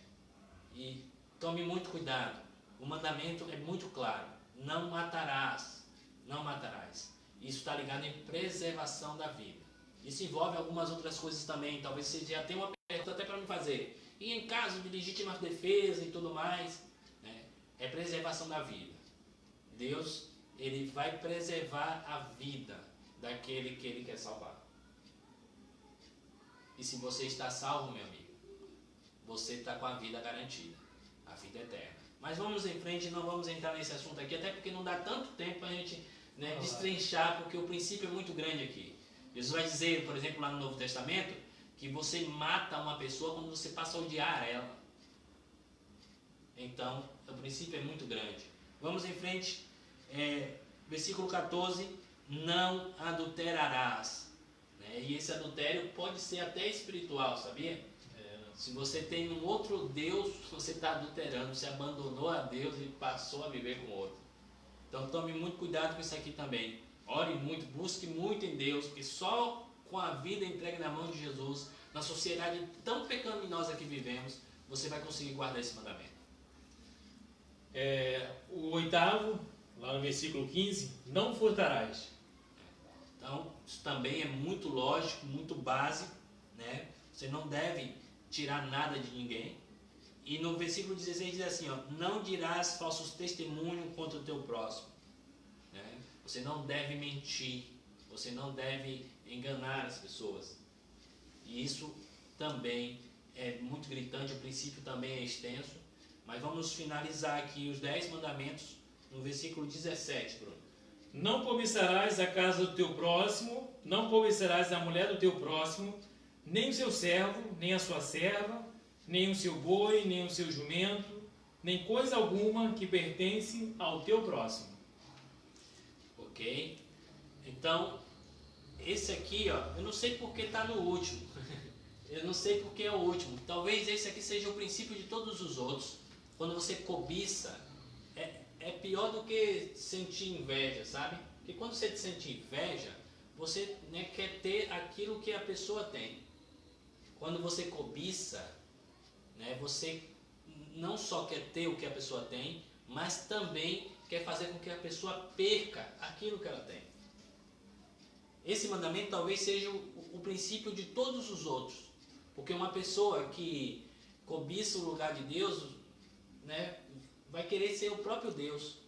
E tome muito cuidado. O mandamento é muito claro. Não matarás. Não matarás. Isso está ligado em preservação da vida. Isso envolve algumas outras coisas também. Talvez você já tenha uma pergunta até para me fazer. E em caso de legítima defesa e tudo mais, né? É preservação da vida. Deus, Ele vai preservar a vida daquele que Ele quer salvar. E se você está salvo, meu amigo, você está com a vida garantida. A vida eterna. Mas vamos em frente, não vamos entrar nesse assunto aqui, até porque não dá tanto tempo para a gente, né, destrinchar, porque o princípio é muito grande aqui. Jesus vai dizer, por exemplo, lá no Novo Testamento, que você mata uma pessoa quando você passa a odiar ela. Então, o princípio é muito grande. Vamos em frente. Versículo 14. Não adulterarás. Né? E esse adultério pode ser até espiritual, sabia? Se você tem um outro Deus, você está adulterando. Você abandonou a Deus e passou a viver com outro. Então tome muito cuidado com isso aqui também. Ore muito, busque muito em Deus, porque só com a vida entregue na mão de Jesus, na sociedade tão pecaminosa que vivemos, você vai conseguir guardar esse mandamento. O 8º, lá no versículo 15, não furtarás. Então, isso também é muito lógico, muito básico, né? Você não deve tirar nada de ninguém. E no versículo 16 diz assim, ó, não dirás falsos testemunhos contra o teu próximo. Né? Você não deve mentir, você não deve enganar as pessoas. E isso também é muito gritante, o princípio também é extenso. Mas vamos finalizar aqui os 10 mandamentos no versículo 17, Bruno. Não cobiçarás a casa do teu próximo, não cobiçarás a mulher do teu próximo, nem o seu servo, nem a sua serva, nem o seu boi, nem o seu jumento, nem coisa alguma que pertence ao teu próximo. Ok? Então, esse aqui, ó, eu não sei porque está no último. Eu não sei porque é o último. Talvez esse aqui seja o princípio de todos os outros. Quando você cobiça, é pior do que sentir inveja, sabe? Porque quando você sente inveja, você, né, quer ter aquilo que a pessoa tem. Quando você cobiça, né, você não só quer ter o que a pessoa tem, mas também quer fazer com que a pessoa perca aquilo que ela tem. Esse mandamento talvez seja o princípio de todos os outros. Porque uma pessoa que cobiça o lugar de Deus, né, vai querer ser o próprio Deus.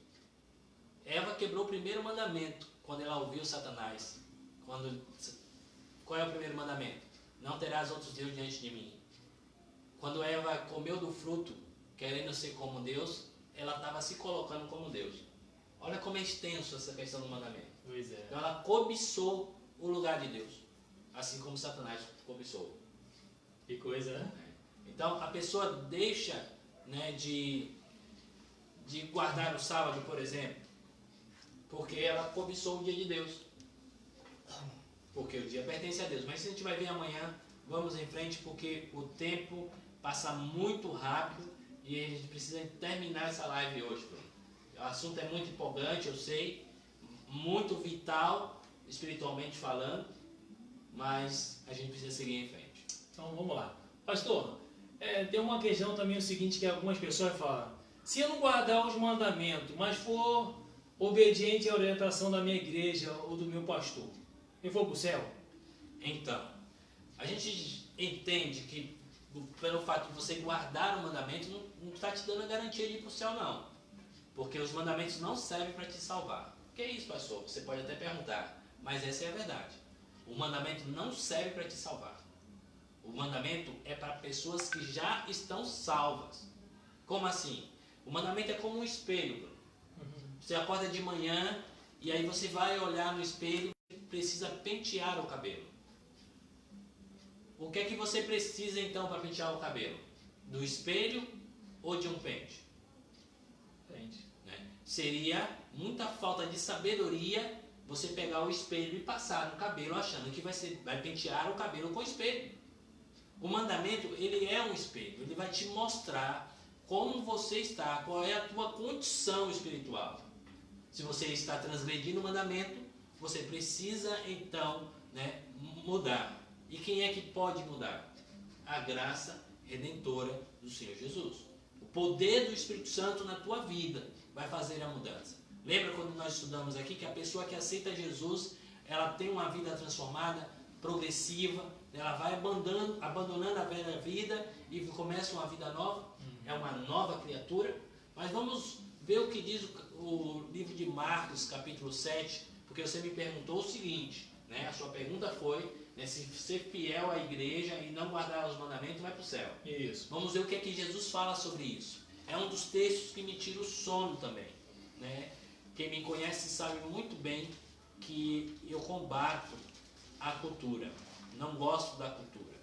Eva quebrou o primeiro mandamento quando ela ouviu Satanás. Qual é o primeiro mandamento? Não terás outros deuses diante de mim. Quando Eva comeu do fruto, querendo ser como Deus, ela estava se colocando como Deus. Olha como é extenso essa questão do mandamento. Pois é. Então ela cobiçou o lugar de Deus, assim como Satanás cobiçou. Que coisa, né? Então a pessoa deixa, né, de guardar o sábado, por exemplo, porque ela cobiçou o dia de Deus. Porque o dia pertence a Deus. Mas isso a gente vai ver amanhã. Vamos em frente, porque o tempo passa muito rápido e a gente precisa terminar essa live hoje, Bruno. O assunto é muito empolgante, eu sei, muito vital, espiritualmente falando, mas a gente precisa seguir em frente. Então vamos lá. Pastor, tem uma questão também o seguinte, que algumas pessoas falam: se eu não guardar os mandamentos, mas for obediente à orientação da minha igreja ou do meu pastor, eu vou para o céu? Então, a gente entende que pelo fato de você guardar o mandamento, não está te dando a garantia de ir para o céu, não. Porque os mandamentos não servem para te salvar. O que é isso, pastor? Você pode até perguntar, mas essa é a verdade. O mandamento não serve para te salvar. O mandamento é para pessoas que já estão salvas. Como assim? O mandamento é como um espelho, Bruno. Você acorda de manhã e aí você vai olhar no espelho e precisa pentear o cabelo. O que é que você precisa então para pentear o cabelo? Do espelho ou de um pente? Pente. Né? seria muita falta de sabedoria você pegar o espelho e passar no cabelo achando que vai pentear o cabelo com o espelho. O mandamento, ele é um espelho, ele vai te mostrar como você está, qual é a tua condição espiritual. Se você está transgredindo o mandamento, você precisa então, mudar. E quem é que pode mudar? A graça redentora do Senhor Jesus. O poder do Espírito Santo na tua vida vai fazer a mudança. Lembra quando nós estudamos aqui que a pessoa que aceita Jesus, ela tem uma vida transformada, progressiva, ela vai abandonando a velha vida e começa uma vida nova, é uma nova criatura. Mas vamos ver o que diz o livro de Marcos, capítulo 7, porque você me perguntou o seguinte, a sua pergunta foi, se ser fiel à igreja e não guardar os mandamentos vai para o céu. Isso. Vamos ver o que é que Jesus fala sobre isso. É um dos textos que me tira o sono também. Quem me conhece sabe muito bem que eu combato a cultura. Não gosto da cultura.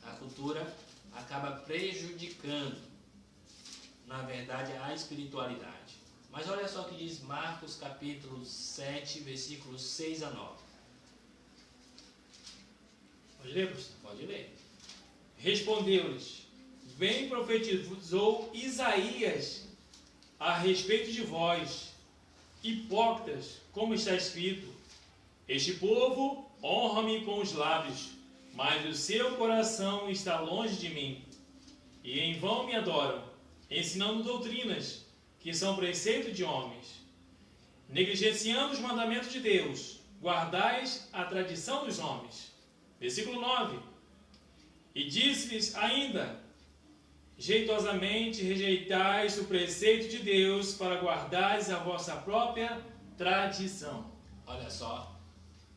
A cultura acaba prejudicando, na verdade, a espiritualidade. Mas olha só o que diz Marcos capítulo 7, versículos 6 a 9. Pode ler, pastor? Pode ler. Respondeu-lhes: bem profetizou Isaías a respeito de vós, hipócritas, como está escrito: este povo honra-me com os lábios, mas o seu coração está longe de mim, e em vão me adoram, ensinando doutrinas que são preceito de homens. Negligenciando os mandamentos de Deus, guardais a tradição dos homens. Versículo 9. E disse-lhes ainda: jeitosamente rejeitais o preceito de Deus para guardares a vossa própria tradição. Olha só,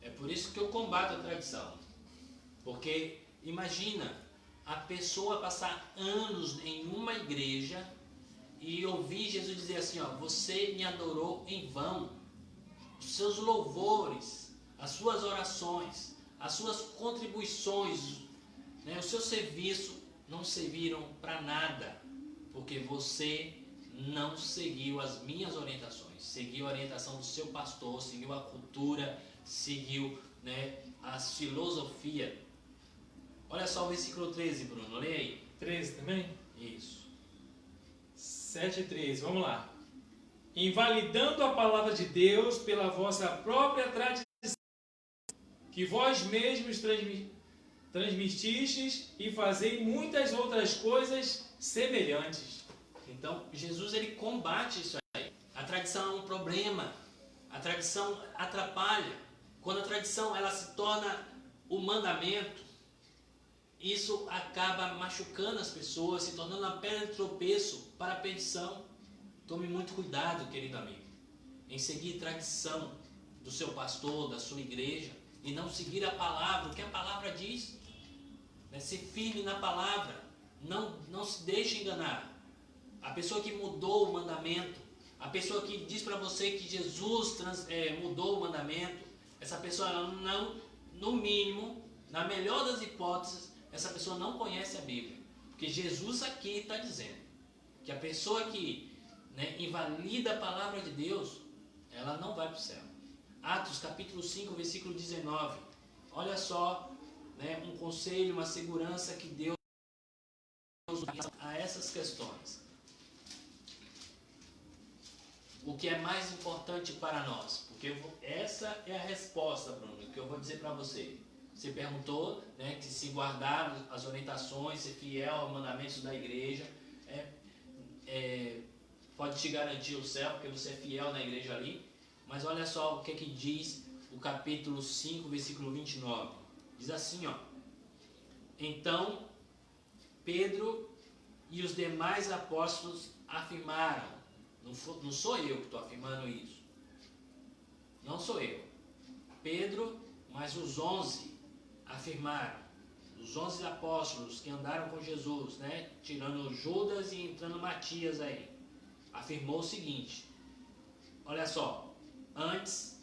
é por isso que eu combato a tradição. Porque imagina a pessoa passar anos em uma igreja e ouvir Jesus dizer assim, você me adorou em vão. Os seus louvores, as suas orações, as suas contribuições, o seu serviço não serviram para nada, porque você não seguiu as minhas orientações, seguiu a orientação do seu pastor, seguiu a cultura, seguiu a filosofia. Olha só o versículo 13, Bruno, lê aí. 13 também? Isso. 7:13, vamos lá. Invalidando a palavra de Deus pela vossa própria tradição, que vós mesmos transmitistes, e fazei muitas outras coisas semelhantes. Então, Jesus ele combate isso aí. A tradição é um problema. A tradição atrapalha. Quando a tradição ela se torna o mandamento, isso acaba machucando as pessoas, se tornando uma pedra de tropeço para a perdição. Tome muito cuidado, querido amigo, em seguir tradição do seu pastor, da sua igreja, e não seguir a palavra, o que a palavra diz. Ser firme na palavra, não se deixe enganar. A pessoa que mudou o mandamento, a pessoa que diz para você que Jesus mudou o mandamento, essa pessoa ela não, no mínimo, na melhor das hipóteses, essa pessoa não conhece a Bíblia. Porque Jesus aqui está dizendo que a pessoa que invalida a palavra de Deus, ela não vai para o céu. Atos capítulo 5, versículo 19. Olha só, um conselho, uma segurança que Deus a essas questões. O que é mais importante para nós? Porque essa é a resposta, Bruno, que eu vou dizer para você. Você perguntou que se guardar as orientações, ser fiel aos mandamentos da igreja, pode te garantir o céu, porque você é fiel na igreja ali. Mas olha só o que diz o capítulo 5, versículo 29. Diz assim, então Pedro e os demais apóstolos afirmaram, não sou eu que estou afirmando isso, não sou eu, Pedro, mas os 11 afirmaram, os 11 apóstolos que andaram com Jesus, tirando Judas e entrando Matias aí, afirmou o seguinte, olha só, antes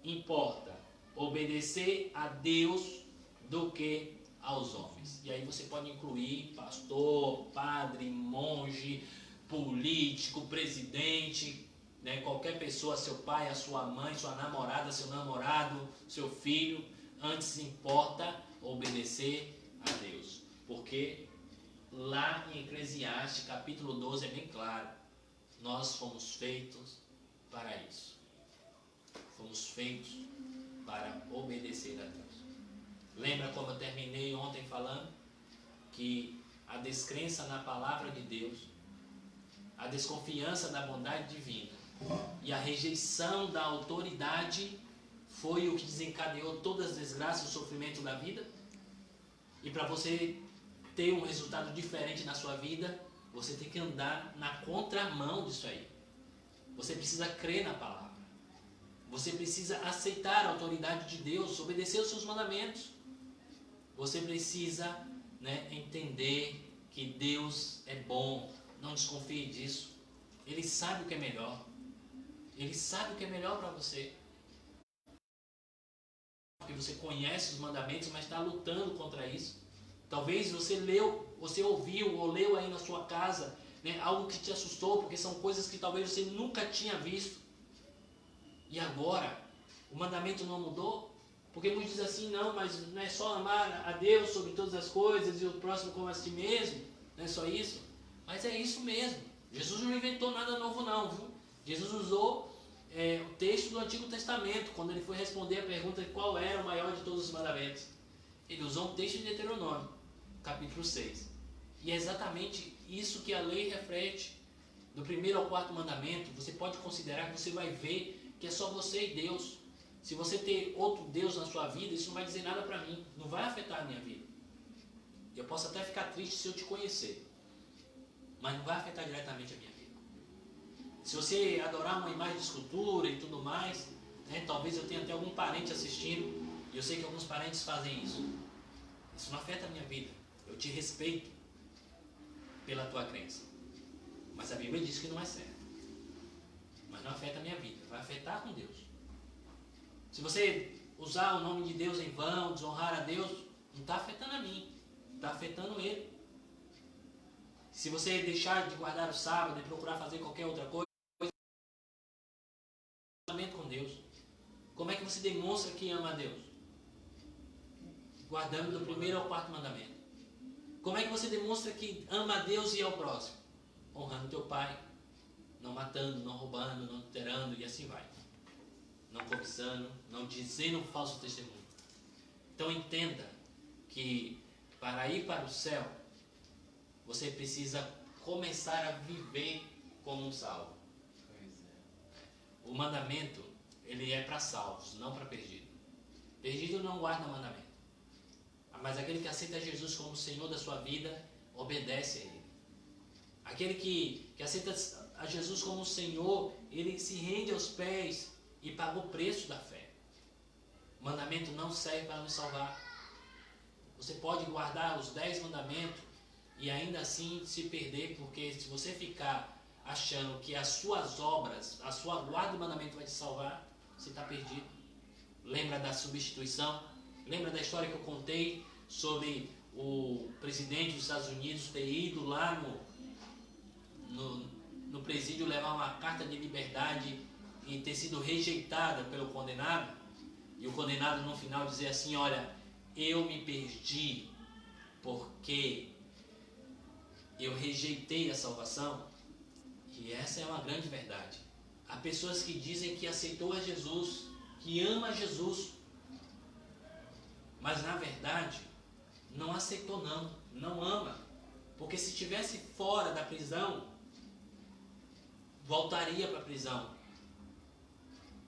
importa obedecer a Deus do que aos homens. E aí você pode incluir pastor, padre, monge, político, presidente, né, qualquer pessoa, seu pai, a sua mãe, sua namorada, seu namorado, seu filho, antes importa obedecer a Deus. Porque lá em Eclesiastes, capítulo 12, é bem claro, nós fomos feitos para isso. Fomos feitos para obedecer a Deus. Lembra como eu terminei ontem falando? Que a descrença na palavra de Deus, a desconfiança da bondade divina e a rejeição da autoridade foi o que desencadeou todas as desgraças e o sofrimento da vida. E para você ter um resultado diferente na sua vida, você tem que andar na contramão disso aí. Você precisa crer na palavra. Você precisa aceitar a autoridade de Deus, obedecer os seus mandamentos. Você precisa, né, entender que Deus é bom. Não desconfie disso. Ele sabe o que é melhor. Ele sabe o que é melhor para você. Porque você conhece os mandamentos, mas está lutando contra isso. Talvez você ouviu ou leu aí na sua casa, né, algo que te assustou, porque são coisas que talvez você nunca tinha visto. E agora, o mandamento não mudou? Porque muitos dizem assim, não, mas não é só amar a Deus sobre todas as coisas e o próximo como a si mesmo, não é só isso? Mas é isso mesmo. Jesus não inventou nada novo não, viu? Jesus usou o texto do Antigo Testamento, quando ele foi responder a pergunta de qual era o maior de todos os mandamentos. Ele usou um texto de Deuteronômio, capítulo 6. E é exatamente isso que a lei reflete. Do 1º ao 4º mandamento, você pode considerar que você vai ver que é só você e Deus. Se você ter outro Deus na sua vida, isso não vai dizer nada para mim, não vai afetar a minha vida. Eu posso até ficar triste se eu te conhecer, mas não vai afetar diretamente a minha vida. Se você adorar uma imagem de escultura e tudo mais, né, talvez eu tenha até algum parente assistindo, e eu sei que alguns parentes fazem isso. Isso não afeta a minha vida. Eu te respeito pela tua crença. Mas a Bíblia diz que não é certo. Mas não afeta a minha vida, vai afetar com Deus. Se você usar o nome de Deus em vão, desonrar a Deus, não está afetando a mim, está afetando Ele. Se você deixar de guardar o sábado e procurar fazer qualquer outra coisa, com Deus. Como é que você demonstra que ama a Deus? Guardando do 1º ao 4º mandamento. Como é que você demonstra que ama a Deus e ao próximo? Honrando teu pai, não matando, não roubando, não adulterando e assim vai. Não cobiçando, não dizendo um falso testemunho. Então entenda que para ir para o céu, você precisa começar a viver como um salvo. O mandamento, ele é para salvos, não para perdido. Perdido não guarda mandamento. Mas aquele que aceita Jesus como Senhor da sua vida, obedece a Ele. Aquele que aceita a Jesus como Senhor, ele se rende aos pés e paga o preço da fé. O mandamento não serve para nos salvar. Você pode guardar os 10 mandamentos e ainda assim se perder, porque se você ficar achando que as suas obras, a sua guarda do mandamento vai te salvar, você está perdido. Lembra da substituição? Lembra da história que eu contei sobre o presidente dos Estados Unidos ter ido lá no presídio levar uma carta de liberdade e ter sido rejeitada pelo condenado? E o condenado no final dizer assim, olha, eu me perdi porque eu rejeitei a salvação. E essa é uma grande verdade. Há pessoas que dizem que aceitou a Jesus, que ama Jesus, mas na verdade não aceitou não ama. Porque se estivesse fora da prisão, voltaria para a prisão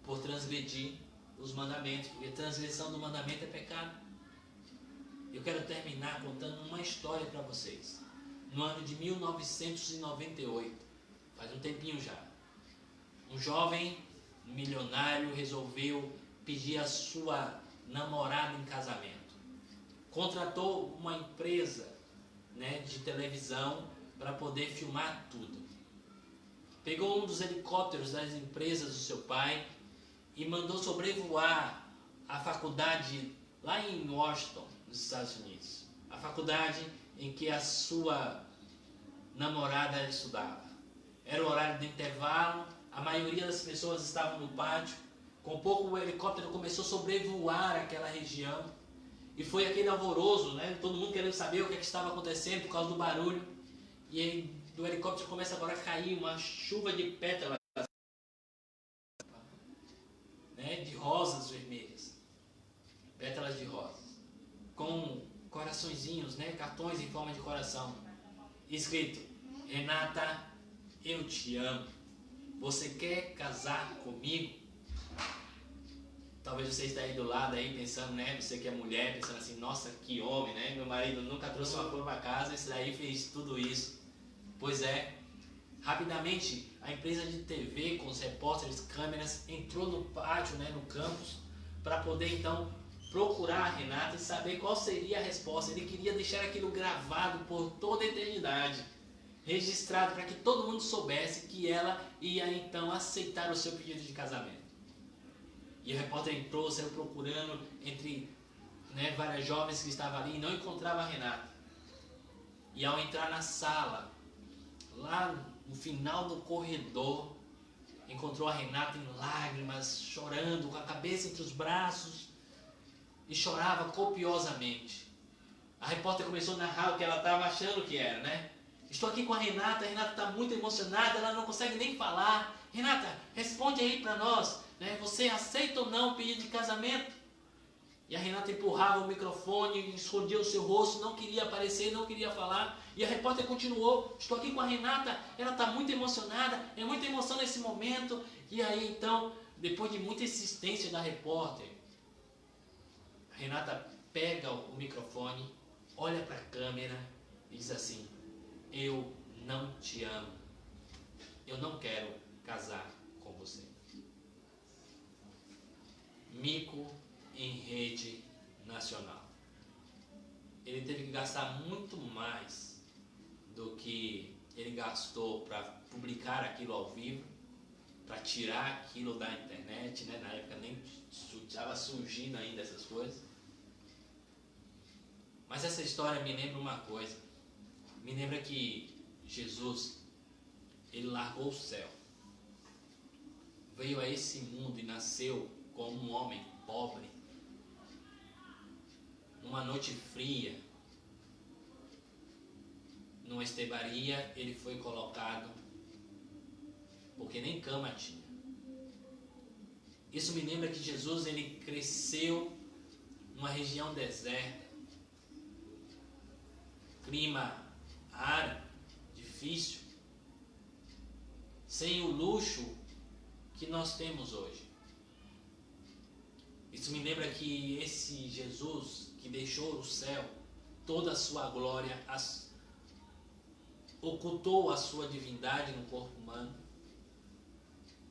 por transgredir os mandamentos, porque transgressão do mandamento é pecado. Eu quero terminar contando uma história para vocês. No ano de 1998, faz um tempinho já, um jovem milionário resolveu pedir a sua namorada em casamento. Contratou uma empresa, né, de televisão para poder filmar tudo. Pegou um dos helicópteros das empresas do seu pai e mandou sobrevoar a faculdade lá em Washington, nos Estados Unidos. A faculdade em que a sua namorada estudava. Era o horário de intervalo A maioria das pessoas estavam no pátio. Com pouco o helicóptero começou a sobrevoar aquela região. E foi aquele alvoroço, né? Todo mundo querendo saber o que estava acontecendo por causa do barulho. E aí, do helicóptero começa agora a cair uma chuva de pétalas, né? De rosas vermelhas. Pétalas de rosas. Com coraçõezinhos, né? Cartões em forma de coração. Escrito: Renata, eu te amo. Você quer casar comigo? Talvez você esteja aí do lado aí pensando, né? Você que é mulher, pensando assim, nossa, que homem, né? Meu marido nunca trouxe uma flor para casa, esse daí fez tudo isso. Pois é. Rapidamente, a empresa de TV com os repórteres, câmeras, entrou no pátio, né? No campus, para poder então procurar a Renata e saber qual seria a resposta. Ele queria deixar aquilo gravado por toda a eternidade, registrado para que todo mundo soubesse que ela ia então aceitar o seu pedido de casamento. E o repórter entrou, saiu procurando entre, né, várias jovens que estavam ali e não encontrava a Renata. E ao entrar na sala, lá no final do corredor, encontrou a Renata em lágrimas, chorando, com a cabeça entre os braços, e chorava copiosamente. A repórter começou a narrar o que ela estava achando que era, né? Estou aqui com a Renata está muito emocionada, ela não consegue nem falar. Renata, responde aí para nós, né? Você aceita ou não o pedido de casamento? E a Renata empurrava o microfone, escondia o seu rosto, não queria aparecer, não queria falar. E a repórter continuou: estou aqui com a Renata, ela está muito emocionada, é muita emoção nesse momento. E aí então, depois de muita insistência da repórter, a Renata pega o microfone, olha para a câmera e diz assim: eu não te amo, eu não quero casar com você. Mico em rede nacional. Ele teve que gastar muito mais do que ele gastou para publicar aquilo ao vivo, para tirar aquilo da internet, né? Na época nem estava surgindo ainda essas coisas. Mas essa história me lembra uma coisa. Me lembra que Jesus, ele largou o céu, veio a esse mundo e nasceu como um homem pobre, numa noite fria, numa estebaria. Ele foi colocado porque nem cama tinha. Isso me lembra que Jesus, ele cresceu numa região deserta, clima árido, difícil, sem o luxo que nós temos hoje. Isso me lembra que esse Jesus que deixou o céu, toda a sua glória, ocultou a sua divindade no corpo humano.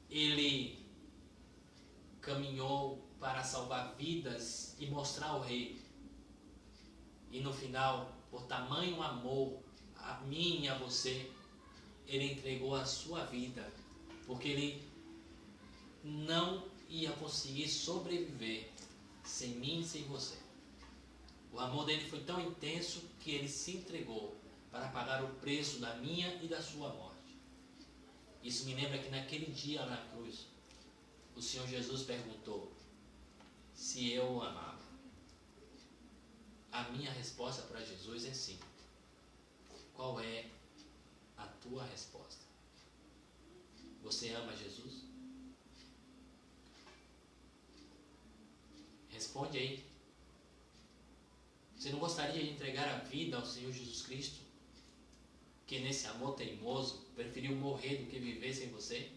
Ele caminhou para salvar vidas e mostrar o reino. E no final, por tamanho amor a mim e a você, ele entregou a sua vida, porque ele não ia conseguir sobreviver sem mim e sem você. O amor dele foi tão intenso que ele se entregou para pagar o preço da minha e da sua morte. Isso me lembra que naquele dia na cruz, o Senhor Jesus perguntou se eu o amava. A minha resposta para Jesus é sim. Qual é a tua resposta? Você ama Jesus? Responde aí. Você não gostaria de entregar a vida ao Senhor Jesus Cristo, que nesse amor teimoso preferiu morrer do que viver sem você?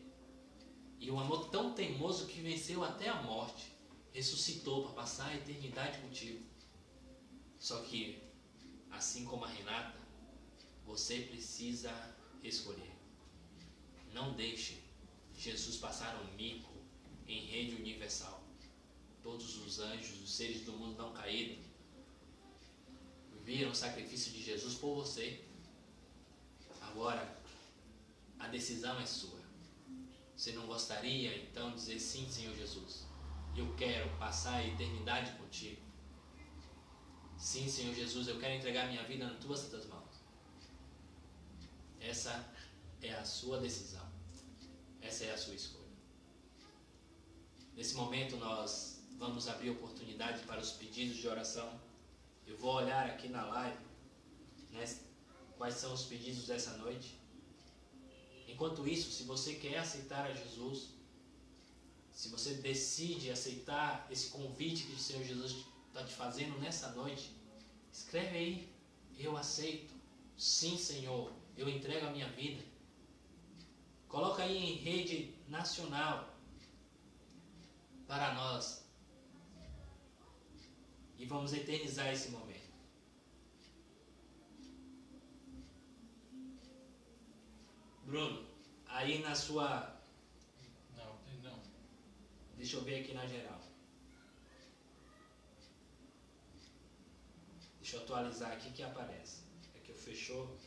E um amor tão teimoso que venceu até a morte, ressuscitou para passar a eternidade contigo. Só que, assim como a Renata, você precisa escolher. Não deixe Jesus passar um mico em rede universal. Todos os anjos, os seres do mundo não caído, viram o sacrifício de Jesus por você. Agora, a decisão é sua. Você não gostaria, então, de dizer sim, Senhor Jesus? Eu quero passar a eternidade contigo. Sim, Senhor Jesus, eu quero entregar minha vida nas tuas santas mãos. Essa é a sua decisão. essa é a sua escolha. Nesse momento nós vamos abrir oportunidade para os pedidos de oração. Eu vou olhar aqui na live, né, quais são os pedidos dessa noite. Enquanto isso, se você quer aceitar a Jesus, se você decide aceitar esse convite que o Senhor Jesus está te fazendo nessa noite, escreve aí: eu aceito, sim Senhor, eu entrego a minha vida. Coloca aí em rede nacional para nós e vamos eternizar esse momento. Bruno, aí na sua... Não. Deixa eu ver aqui na geral. Deixa eu atualizar aqui que aparece. É que eu fechou.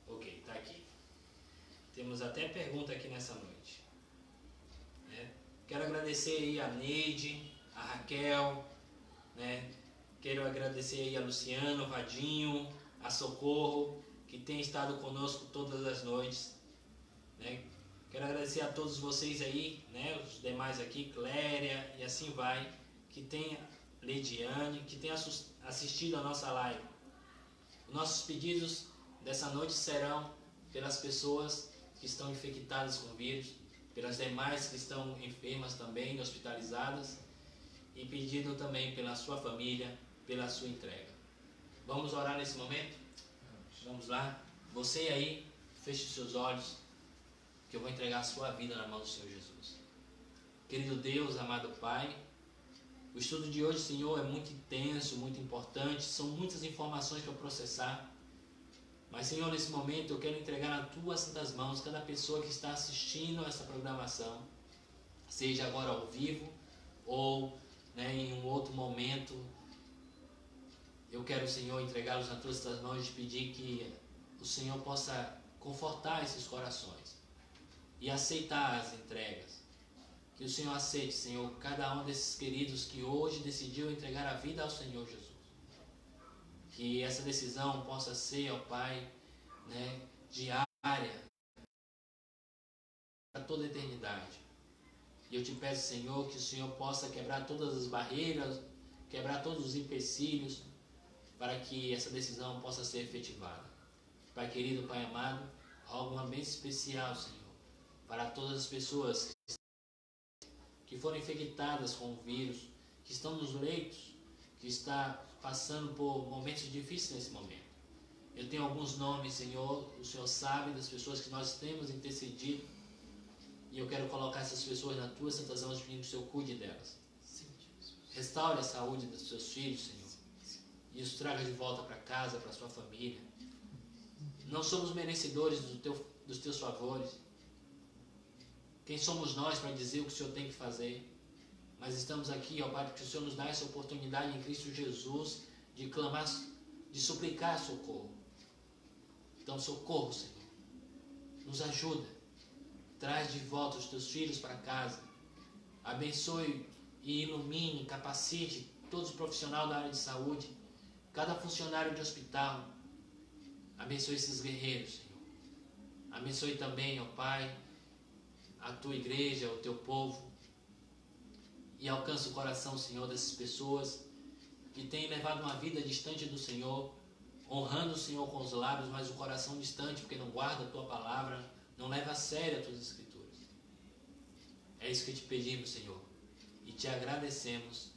Ok, tá aqui. Temos até pergunta aqui nessa noite. Quero agradecer aí a Neide, a Raquel, né? Quero agradecer aí a Luciano, Vadinho, a Socorro, que tem estado conosco todas as noites, né? Quero agradecer a todos vocês aí, né? Os demais aqui, Cléria e assim vai, que tem Leidiane, que tem assistido a nossa live. Os nossos pedidos dessa noite serão pelas pessoas que estão infectadas com o vírus, pelas demais que estão enfermas também, hospitalizadas, e pedindo também pela sua família, pela sua entrega. Vamos orar nesse momento? Vamos lá? Você aí, feche os seus olhos, que eu vou entregar a sua vida na mão do Senhor Jesus. Querido Deus, amado Pai, o estudo de hoje, Senhor, é muito intenso, muito importante, são muitas informações para processar. Mas, Senhor, nesse momento eu quero entregar nas tuas santas mãos cada pessoa que está assistindo a essa programação, seja agora ao vivo ou, né, em um outro momento. Eu quero, Senhor, entregá-los nas tuas santas mãos e te pedir que o Senhor possa confortar esses corações e aceitar as entregas. Que o Senhor aceite, Senhor, cada um desses queridos que hoje decidiu entregar a vida ao Senhor Jesus. Que essa decisão possa ser, ó Pai, né, diária, para toda a eternidade. E eu te peço, Senhor, que o Senhor possa quebrar todas as barreiras, quebrar todos os empecilhos, para que essa decisão possa ser efetivada. Pai querido, Pai amado, rogo uma bênção especial, Senhor, para todas as pessoas que foram infectadas com o vírus, que estão nos leitos, que está passando por momentos difíceis nesse momento. Eu tenho alguns nomes, Senhor, o Senhor sabe das pessoas que nós temos intercedido, e eu quero colocar essas pessoas nas tuas santas mãos, pedindo que o Senhor cuide delas. Restaure a saúde dos seus filhos, Senhor, e os traga de volta para casa, para a sua família. Não somos merecedores dos teus favores. Quem somos nós para dizer o que o Senhor tem que fazer? Mas estamos aqui, ó Pai, porque o Senhor nos dá essa oportunidade em Cristo Jesus de clamar, de suplicar socorro. Então, socorro, Senhor. Nos ajuda. Traz de volta os teus filhos para casa. Abençoe e ilumine, capacite todos os profissionais da área de saúde, cada funcionário de hospital. Abençoe esses guerreiros, Senhor. Abençoe também, ó Pai, a tua igreja, o teu povo. E alcança o coração, Senhor, dessas pessoas que têm levado uma vida distante do Senhor, honrando o Senhor com os lábios, mas o coração distante, porque não guarda a tua palavra, não leva a sério as tuas escrituras. É isso que te pedimos, Senhor, e te agradecemos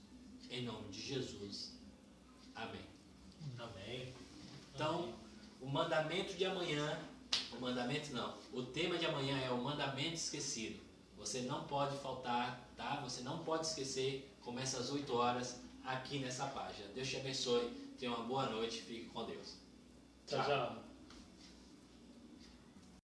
em nome de Jesus. Amém. Amém. Então, o mandamento de amanhã, o tema de amanhã é o mandamento esquecido. Você não pode faltar, tá? Você não pode esquecer. Começa às 8 horas aqui nessa página. Deus te abençoe. Tenha uma boa noite. Fique com Deus. Tchau, tchau.